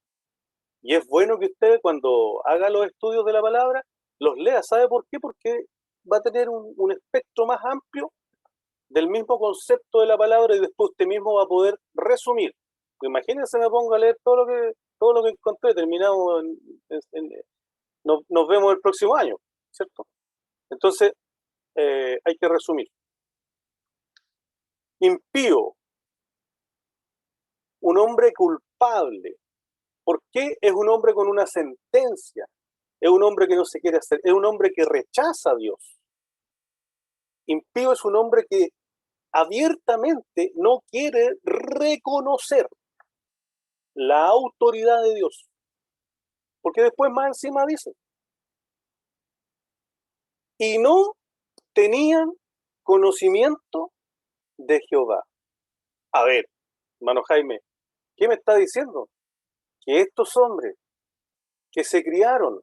Y es bueno que usted cuando haga los estudios de la palabra, los lea. ¿Sabe por qué? Porque va a tener un espectro más amplio del mismo concepto de la palabra y después usted mismo va a poder resumir. Imagínense, me pongo a leer todo lo que encontré, terminamos nos vemos el próximo año, ¿cierto? Entonces, hay que resumir. Impío, un hombre culpable. ¿Por qué es un hombre con una sentencia? Es un hombre que no se quiere hacer, es un hombre que rechaza a Dios. Impío es un hombre que abiertamente no quiere reconocer la autoridad de Dios. Porque después más encima dice, y no tenían conocimiento de Jehová. A ver, hermano Jaime, ¿qué me está diciendo? Que estos hombres que se criaron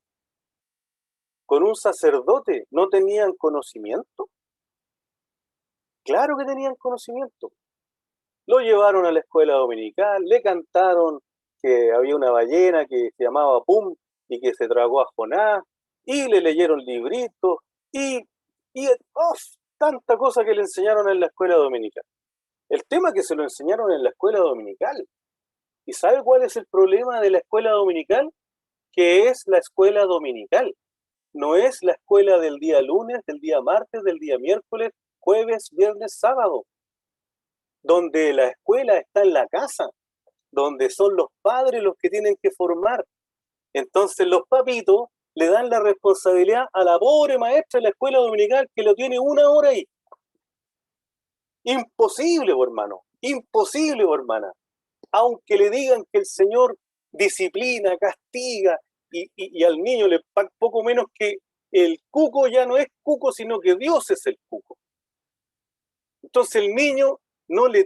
con un sacerdote no tenían conocimiento. Claro que tenían conocimiento. Lo llevaron a la escuela dominical, le cantaron que había una ballena que se llamaba Pum y que se tragó a Jonás, y le leyeron libritos, y tanta cosa que le enseñaron en la escuela dominical. El tema es que se lo enseñaron en la escuela dominical. ¿Y sabe cuál es el problema de la escuela dominical? Que es la escuela dominical. No es la escuela del día lunes, del día martes, del día miércoles, jueves, viernes, sábado. Donde la escuela está en la casa, donde son los padres los que tienen que formar. Entonces los papitos le dan la responsabilidad a la pobre maestra de la escuela dominical que lo tiene una hora ahí. Imposible, hermano, imposible, hermana. Aunque le digan que el Señor disciplina, castiga, y al niño le paga poco menos que el cuco ya no es cuco, sino que Dios es el cuco. Entonces el niño no le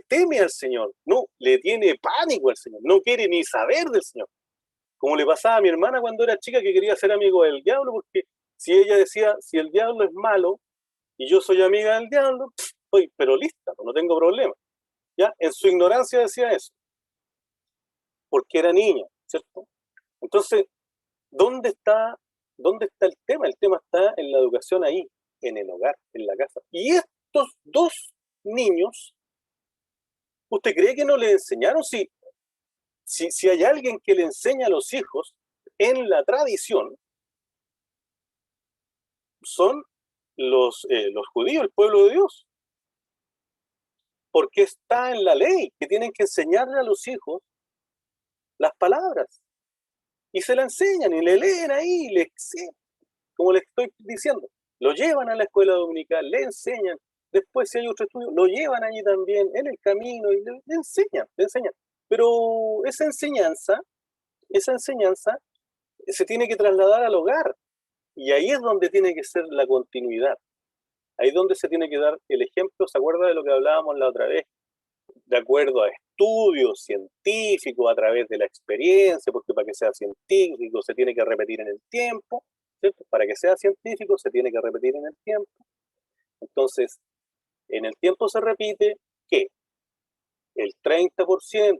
teme al Señor, no, le tiene pánico al Señor, no quiere ni saber del Señor. Como le pasaba a mi hermana cuando era chica, que quería ser amigo del diablo, porque si ella decía, si el diablo es malo y yo soy amiga del diablo, estoy pero lista, no tengo problema. ¿Ya? En su ignorancia decía eso, porque era niña, ¿cierto? Entonces, ¿dónde está el tema? El tema está en la educación ahí, en el hogar, en la casa. Y estos dos niños, ¿usted cree que no le enseñaron? Si hay alguien que le enseña a los hijos en la tradición, son los judíos, el pueblo de Dios. Porque está en la ley que tienen que enseñarle a los hijos las palabras. Y se la enseñan y le leen ahí, como les estoy diciendo. Lo llevan a la escuela dominical, le enseñan. Después, si hay otro estudio, lo llevan allí también, en el camino, y le enseñan, le enseñan. Pero esa enseñanza se tiene que trasladar al hogar. Y ahí es donde tiene que ser la continuidad. Ahí es donde se tiene que dar el ejemplo. ¿Se acuerda de lo que hablábamos la otra vez? De acuerdo a estudios científicos, a través de la experiencia, porque para que sea científico se tiene que repetir en el tiempo, ¿cierto? Para que sea científico se tiene que repetir en el tiempo. Entonces, en el tiempo se repite que el 30%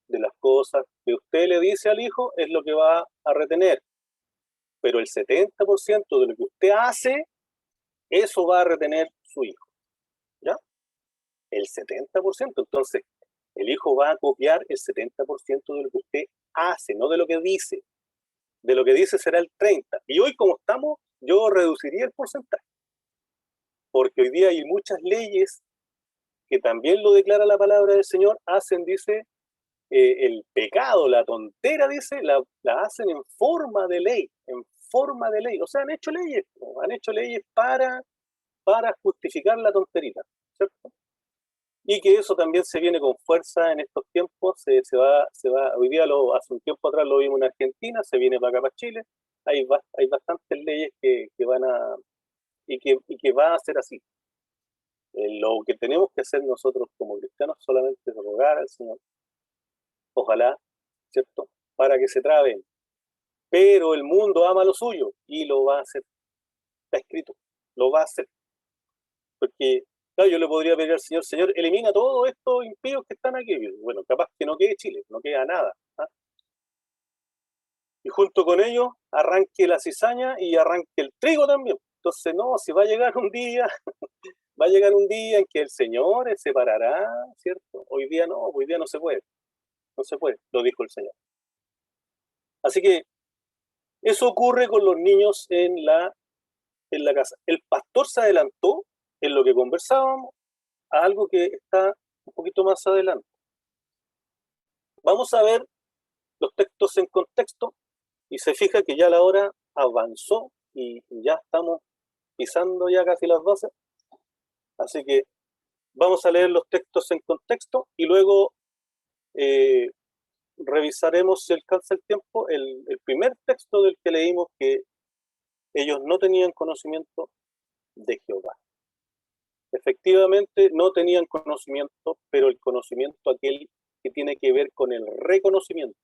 de las cosas que usted le dice al hijo es lo que va a retener, pero el 70% de lo que usted hace, eso va a retener su hijo, ¿ya? El 70%. Entonces, el hijo va a copiar el 70% de lo que usted hace, no de lo que dice. De lo que dice será el 30%. Y hoy, como estamos, yo reduciría el porcentaje. Porque hoy día hay muchas leyes que también lo declara la palabra del Señor, hacen, dice, el pecado, la tontera, dice, la hacen en forma de ley, O sea, han hecho leyes para justificar la tonterita, ¿cierto? Y que eso también se viene con fuerza en estos tiempos, hoy día, hace un tiempo atrás lo vimos en Argentina, se viene para acá, para Chile, hay bastantes leyes que van a, y que va a ser así. Lo que tenemos que hacer nosotros como cristianos solamente es rogar al Señor, ojalá, ¿cierto?, para que se traben, pero el mundo ama lo suyo, y lo va a hacer, está escrito, lo va a hacer, porque claro, yo le podría pedir al Señor, Señor, elimina todos estos impíos que están aquí. Bueno, capaz que no quede Chile, no queda nada. ¿Ah? Y junto con ellos arranque la cizaña y arranque el trigo también. Entonces, no, si va a llegar un día, va a llegar un día en que el Señor separará, ¿cierto? Hoy día no se puede. No se puede, lo dijo el Señor. Así que eso ocurre con los niños en la casa. El pastor se adelantó en lo que conversábamos a algo que está un poquito más adelante. Vamos a ver los textos en contexto y se fija que ya la hora avanzó y ya estamos pisando ya casi las 12. Así que vamos a leer los textos en contexto y luego revisaremos, si alcanza el tiempo, el primer texto del que leímos, que ellos no tenían conocimiento de Jehová. Efectivamente, no tenían conocimiento, pero el conocimiento aquel que tiene que ver con el reconocimiento,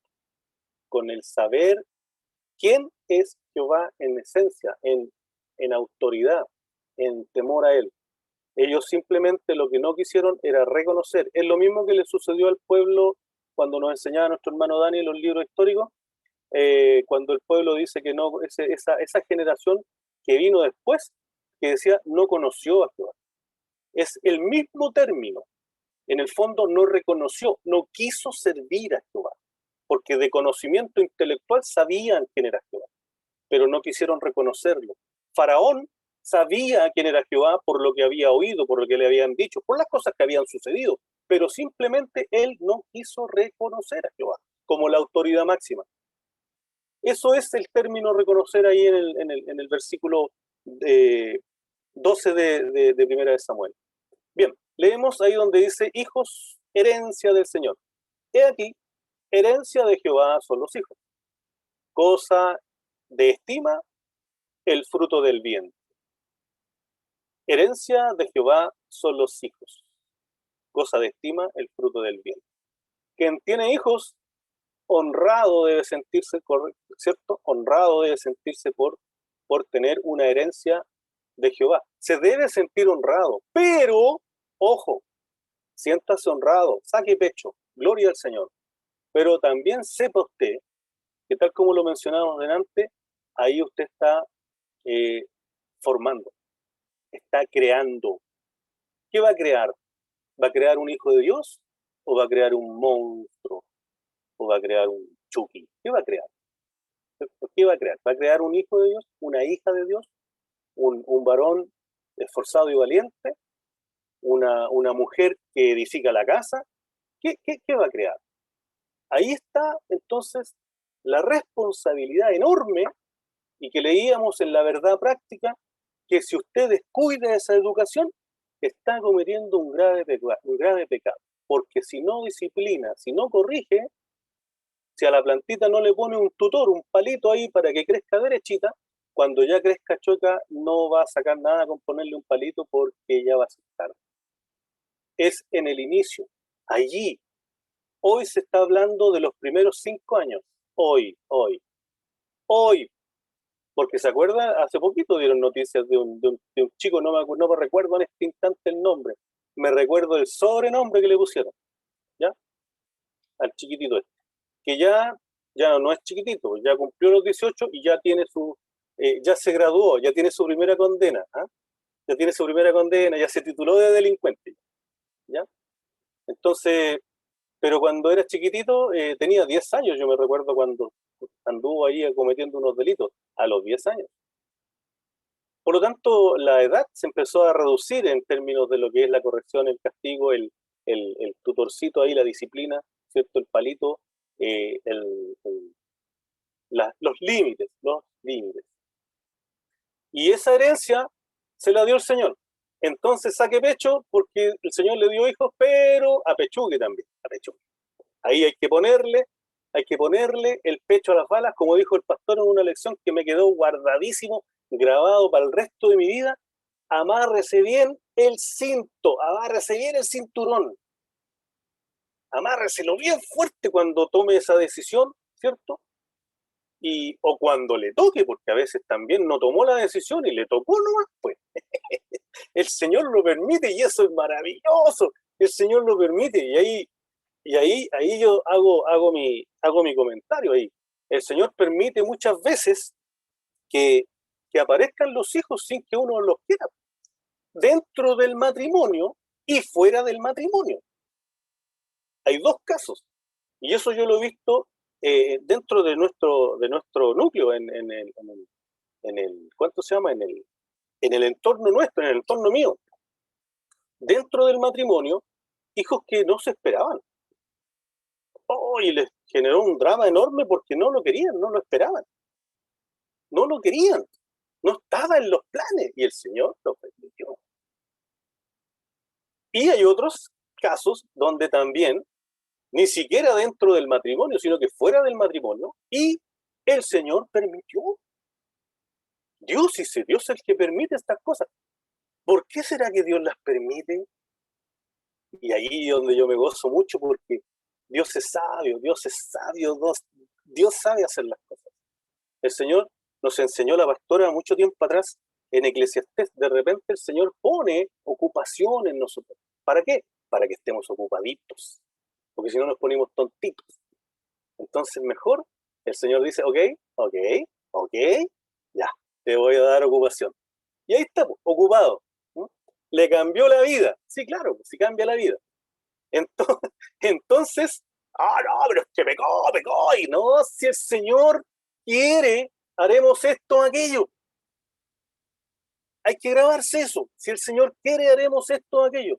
con el saber quién es Jehová en esencia, en autoridad, en temor a Él. Ellos simplemente lo que no quisieron era reconocer. Es lo mismo que le sucedió al pueblo cuando nos enseñaba nuestro hermano Dani los libros históricos. cuando el pueblo dice que no, esa generación que vino después, que decía no conoció a Jehová. Es el mismo término. En el fondo no reconoció, no quiso servir a Jehová, porque de conocimiento intelectual sabían quién era Jehová, pero no quisieron reconocerlo. Faraón sabía quién era Jehová por lo que había oído, por lo que le habían dicho, por las cosas que habían sucedido, pero simplemente él no quiso reconocer a Jehová como la autoridad máxima. Eso es el término reconocer ahí en el versículo 12 de Primera de Samuel. Bien, leemos ahí donde dice, hijos, herencia del Señor. He aquí, herencia de Jehová son los hijos, cosa de estima, el fruto del vientre. Herencia de Jehová son los hijos, cosa de estima, el fruto del vientre. Quien tiene hijos, honrado debe sentirse, ¿cierto? Honrado debe sentirse por tener una herencia de Jehová. Se debe sentir honrado, pero, ojo, siéntase honrado, saque pecho, gloria al Señor. Pero también sepa usted que tal como lo mencionamos delante, ahí usted está formando, está creando. ¿Qué va a crear? ¿Va a crear un hijo de Dios o va a crear un monstruo? ¿O va a crear un Chucky? ¿Qué va a crear? ¿Qué va a crear? ¿Va a crear un hijo de Dios? ¿Una hija de Dios? ¿Un varón esforzado y valiente? ¿Una mujer que edifica la casa? ¿Qué va a crear? Ahí está entonces la responsabilidad enorme y que leíamos en la verdad práctica, que si usted descuida esa educación, está cometiendo un grave pecado. Porque si no disciplina, si no corrige, si a la plantita no le pone un tutor, un palito ahí para que crezca derechita, cuando ya crezca choca no va a sacar nada con ponerle un palito porque ya va a ser tarde. Es en el inicio, allí. Hoy se está hablando de los primeros 5 años. Hoy. Porque se acuerda, hace poquito dieron noticias de un chico, no me recuerdo en este instante el nombre, me recuerdo el sobrenombre que le pusieron, ¿ya? Al chiquitito este, que ya no es chiquitito, ya cumplió los 18 y ya tiene ya se graduó, ya tiene su primera condena, ¿ah? Ya tiene su primera condena, ya se tituló de delincuente, ¿ya? Entonces, pero cuando era chiquitito tenía 10 años, yo me recuerdo cuando anduvo ahí cometiendo unos delitos, a los 10 años. Por lo tanto, la edad se empezó a reducir en términos de lo que es la corrección, el castigo, el tutorcito ahí, la disciplina, ¿cierto? El palito, los límites. Y esa herencia se la dio el Señor. Entonces saque pecho porque el Señor le dio hijos, pero apechugue también, apechugue. Ahí hay que ponerle el pecho a las balas, como dijo el pastor en una lección que me quedó guardadísimo, grabado para el resto de mi vida. Amárrese bien el cinto, amárrese bien el cinturón, amárreselo bien fuerte cuando tome esa decisión, ¿cierto? O cuando le toque, porque a veces también no tomó la decisión y le tocó nomás, pues. El Señor lo permite y eso es maravilloso. El Señor lo permite y ahí yo hago mi comentario ahí. El Señor permite muchas veces que aparezcan los hijos sin que uno los quiera, dentro del matrimonio y fuera del matrimonio. Hay 2 casos, y eso yo lo he visto dentro de nuestro núcleo, en el ¿cuánto se llama? En el entorno nuestro, en el entorno mío. Dentro del matrimonio, hijos que no se esperaban. Y les generó un drama enorme porque no lo querían, no lo esperaban. No lo querían. No estaba en los planes y el Señor lo permitió. Y hay otros casos donde también, ni siquiera dentro del matrimonio, sino que fuera del matrimonio, y el Señor permitió. Dios es el que permite estas cosas. ¿Por qué será que Dios las permite? Y ahí es donde yo me gozo mucho porque Dios es sabio, Dios sabe hacer las cosas. El Señor nos enseñó la pastora mucho tiempo atrás en Eclesiastés. De repente el Señor pone ocupación en nosotros. ¿Para qué? Para que estemos ocupaditos. Porque si no nos ponemos tontitos. Entonces mejor el Señor dice, ok, ya, te voy a dar ocupación. Y ahí está, pues, ocupado. ¿No? Le cambió la vida. Sí, claro, pues, sí cambia la vida. Entonces, entonces, no, pero es que pecó, y no, si el Señor quiere, haremos esto o aquello. Hay que grabarse eso. Si el Señor quiere, haremos esto o aquello.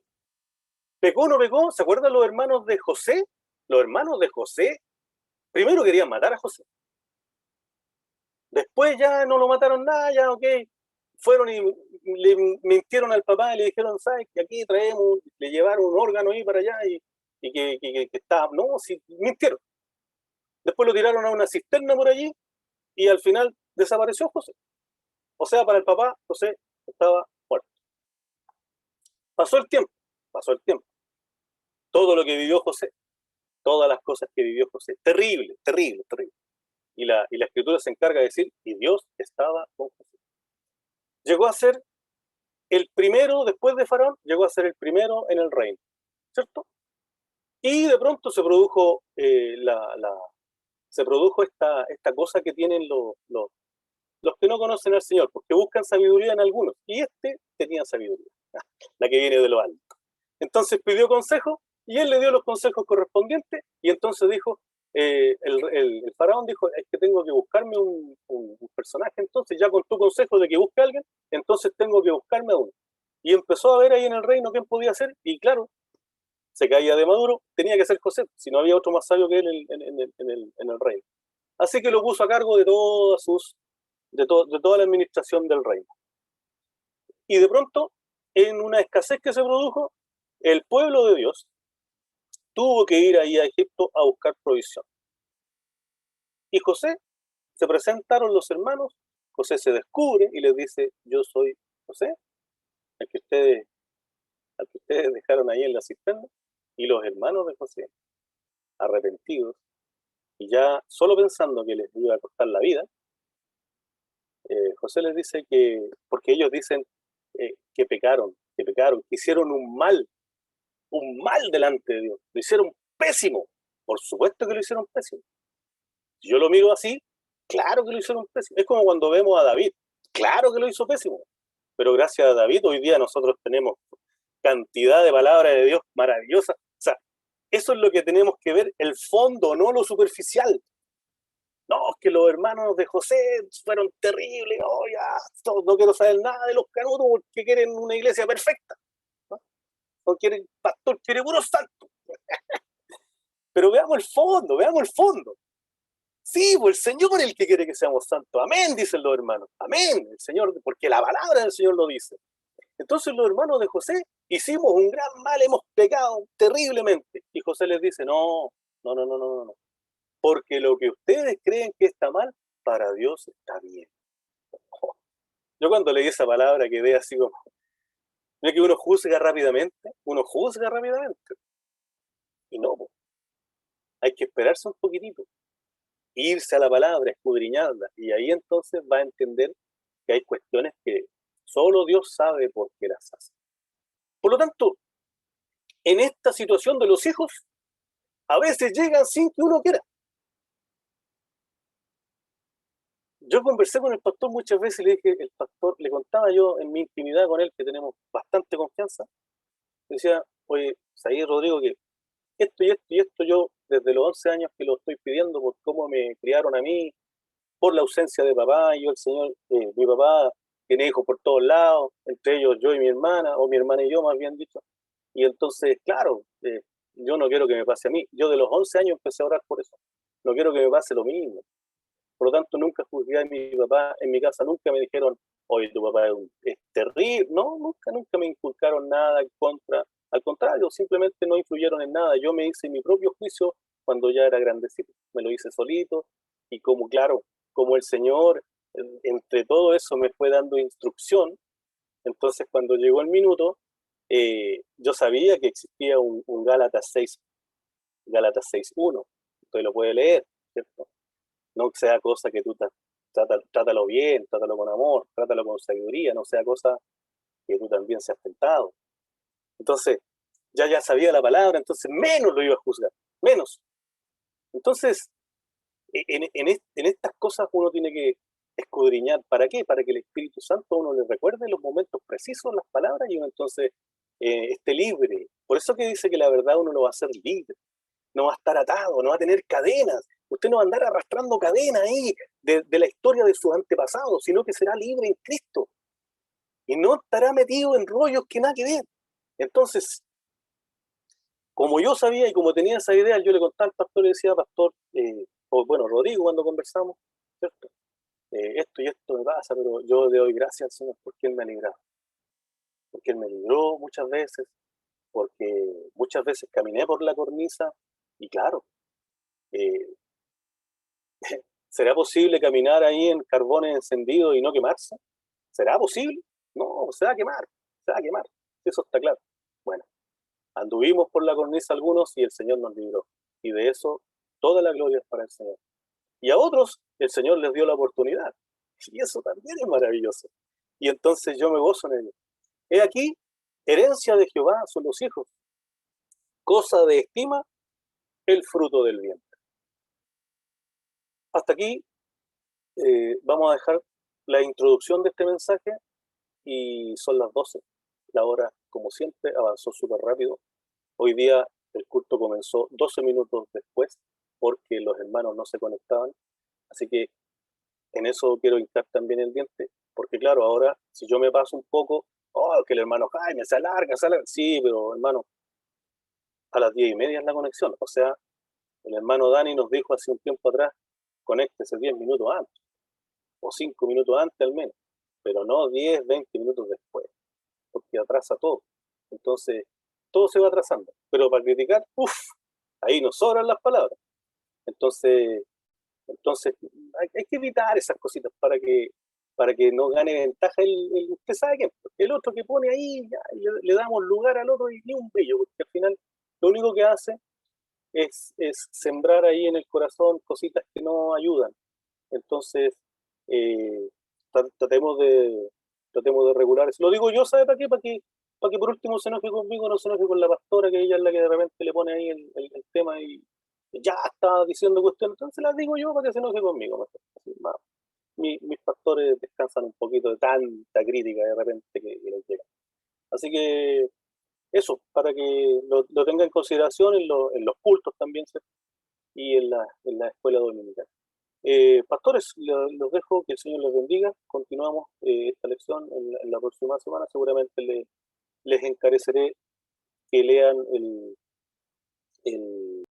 ¿Pecó o no pecó? ¿Se acuerdan los hermanos de José? Los hermanos de José primero querían matar a José. Después ya no lo mataron nada, ya ok. Fueron y le mintieron al papá y le dijeron, ¿sabes? Que aquí traemos, le llevaron un órgano ahí para allá y que está, no, sí, mintieron. Después lo tiraron a una cisterna por allí y al final desapareció José. O sea, para el papá, José estaba muerto. Pasó el tiempo. Todo lo que vivió José, todas las cosas que vivió José, terrible. Y la escritura se encarga de decir, y Dios estaba con José. Llegó a ser el primero, después de Faraón, llegó a ser el primero en el reino, ¿cierto? Y de pronto se produjo, esta cosa que tienen los que no conocen al Señor, porque buscan sabiduría en algunos, y tenía sabiduría, la que viene de lo alto. Entonces pidió consejo, y él le dio los consejos correspondientes, y entonces dijo, el faraón dijo, es que tengo que buscarme un personaje, entonces ya con tu consejo de que busque a alguien, entonces tengo que buscarme a uno. Y empezó a ver ahí en el reino quién podía ser, y claro, se caía de maduro, tenía que ser José, si no había otro más sabio que él en el reino. Así que lo puso a cargo de toda la administración del reino. Y de pronto, en una escasez que se produjo, el pueblo de Dios tuvo que ir ahí a Egipto a buscar provisión. Y José, se presentaron los hermanos, José se descubre y les dice, yo soy José, al que ustedes dejaron ahí en la cisterna, y los hermanos de José, arrepentidos, y ya solo pensando que les iba a costar la vida, José les dice porque ellos dicen que pecaron, que hicieron un mal delante de Dios, lo hicieron pésimo, por supuesto que lo hicieron pésimo. Si yo lo miro así, claro que lo hicieron pésimo. Es como cuando vemos a David, claro que lo hizo pésimo, pero gracias a David hoy día nosotros tenemos cantidad de palabras de Dios maravillosas. O sea, eso es lo que tenemos que ver, el fondo, no lo superficial. No, es que los hermanos de José fueron terribles, no quiero saber nada de los canutos porque quieren una iglesia perfecta. No quieren pastor, quiere puros santos. Pero veamos el fondo. Sí, pues el Señor es el que quiere que seamos santos. Amén, dicen los hermanos. Amén, el Señor, porque la palabra del Señor lo dice. Entonces los hermanos de José hicimos un gran mal, hemos pecado terriblemente. Y José les dice, no. Porque lo que ustedes creen que está mal, para Dios está bien. Yo cuando leí esa palabra quedé así como, ¿no es que uno juzga rápidamente? Y no, hay que esperarse un poquitito, irse a la palabra, escudriñarla, y ahí entonces va a entender que hay cuestiones que solo Dios sabe por qué las hace. Por lo tanto, en esta situación de los hijos, a veces llegan sin que uno quiera. Yo conversé con el pastor muchas veces y le dije, el pastor, le contaba yo en mi intimidad con él, que tenemos bastante confianza, decía, oye, ahí Rodrigo, que esto y esto yo desde los 11 años que lo estoy pidiendo por cómo me criaron a mí, por la ausencia de papá, y yo el Señor, mi papá tiene hijos por todos lados, entre ellos yo y mi hermana, o mi hermana y yo más bien dicho, y entonces, claro, yo no quiero que me pase a mí, yo de los 11 años empecé a orar por eso, no quiero que me pase lo mismo. Por lo tanto, nunca juzgué a mi papá, en mi casa nunca me dijeron, oye, tu papá es terrible. No, nunca me inculcaron nada en contra. Al contrario, simplemente no influyeron en nada. Yo me hice mi propio juicio cuando ya era grandecito. Me lo hice solito y como el Señor, entre todo eso me fue dando instrucción, entonces cuando llegó el minuto, yo sabía que existía un Gálatas 6:1. Usted lo puede leer, ¿cierto? No sea cosa que tú trátalo bien, trátalo con amor, trátalo con sabiduría, no sea cosa que tú también seas tentado. Entonces, ya sabía la palabra, entonces menos lo iba a juzgar, menos. Entonces, en estas cosas uno tiene que escudriñar. ¿Para qué? Para que el Espíritu Santo a uno le recuerde los momentos precisos, las palabras, y uno entonces esté libre. Por eso que dice que la verdad uno lo va a hacer libre. No va a estar atado, no va a tener cadenas. Usted no va a andar arrastrando cadenas ahí de la historia de sus antepasados, sino que será libre en Cristo. Y no estará metido en rollos que nada que ver. Entonces, como yo sabía y como tenía esa idea, yo le contaba al pastor y decía, pastor, o bueno, Rodrigo, cuando conversamos, ¿cierto? Esto y esto me pasa, pero yo le doy gracias al Señor porque Él me ha librado. Porque Él me libró muchas veces, porque muchas veces caminé por la cornisa y claro, eh, ¿será posible caminar ahí en carbones encendidos y no quemarse? ¿Será posible? No, se va a quemar, se va a quemar. Eso está claro. Bueno, anduvimos por la cornisa algunos y el Señor nos libró. Y de eso toda la gloria es para el Señor. Y a otros el Señor les dio la oportunidad. Y eso también es maravilloso. Y entonces yo me gozo en ello. He aquí, herencia de Jehová son los hijos. Cosa de estima, el fruto del vientre. Hasta aquí vamos a dejar la introducción de este mensaje y son las 12. La hora, como siempre, avanzó súper rápido. Hoy día el culto comenzó 12 minutos después porque los hermanos no se conectaban. Así que en eso quiero hincar también el diente, porque claro, ahora si yo me paso un poco, oh, que el hermano Jaime se alarga, sí, pero hermano, a las 10:30 es la conexión. O sea, el hermano Dani nos dijo hace un tiempo atrás, conéctese 10 minutos antes, o 5 minutos antes al menos, pero no 10, 20 minutos después, porque atrasa todo. Entonces, todo se va atrasando. Pero para criticar, uff, ahí nos sobran las palabras. Entonces hay que evitar esas cositas para que no gane ventaja usted sabe quién, el otro que pone ahí, ya, le damos lugar al otro y ni un brillo, porque al final lo único que hace es sembrar ahí en el corazón cositas que no ayudan. Entonces, eh, tratemos de regular eso. Lo digo yo, ¿sabe para qué? Para que por último se enoje conmigo, no se enoje con la pastora, que ella es la que de repente le pone ahí el tema y ya está diciendo cuestiones, entonces las digo yo para que se enoje conmigo. Así, mis pastores descansan un poquito de tanta crítica de repente que les llega. Así que eso, para que lo tenga en consideración en los cultos también, ¿cierto? Y en la escuela dominical. Pastores, los dejo, que el Señor les bendiga. Continuamos esta lección en la próxima semana. Seguramente les encareceré que lean el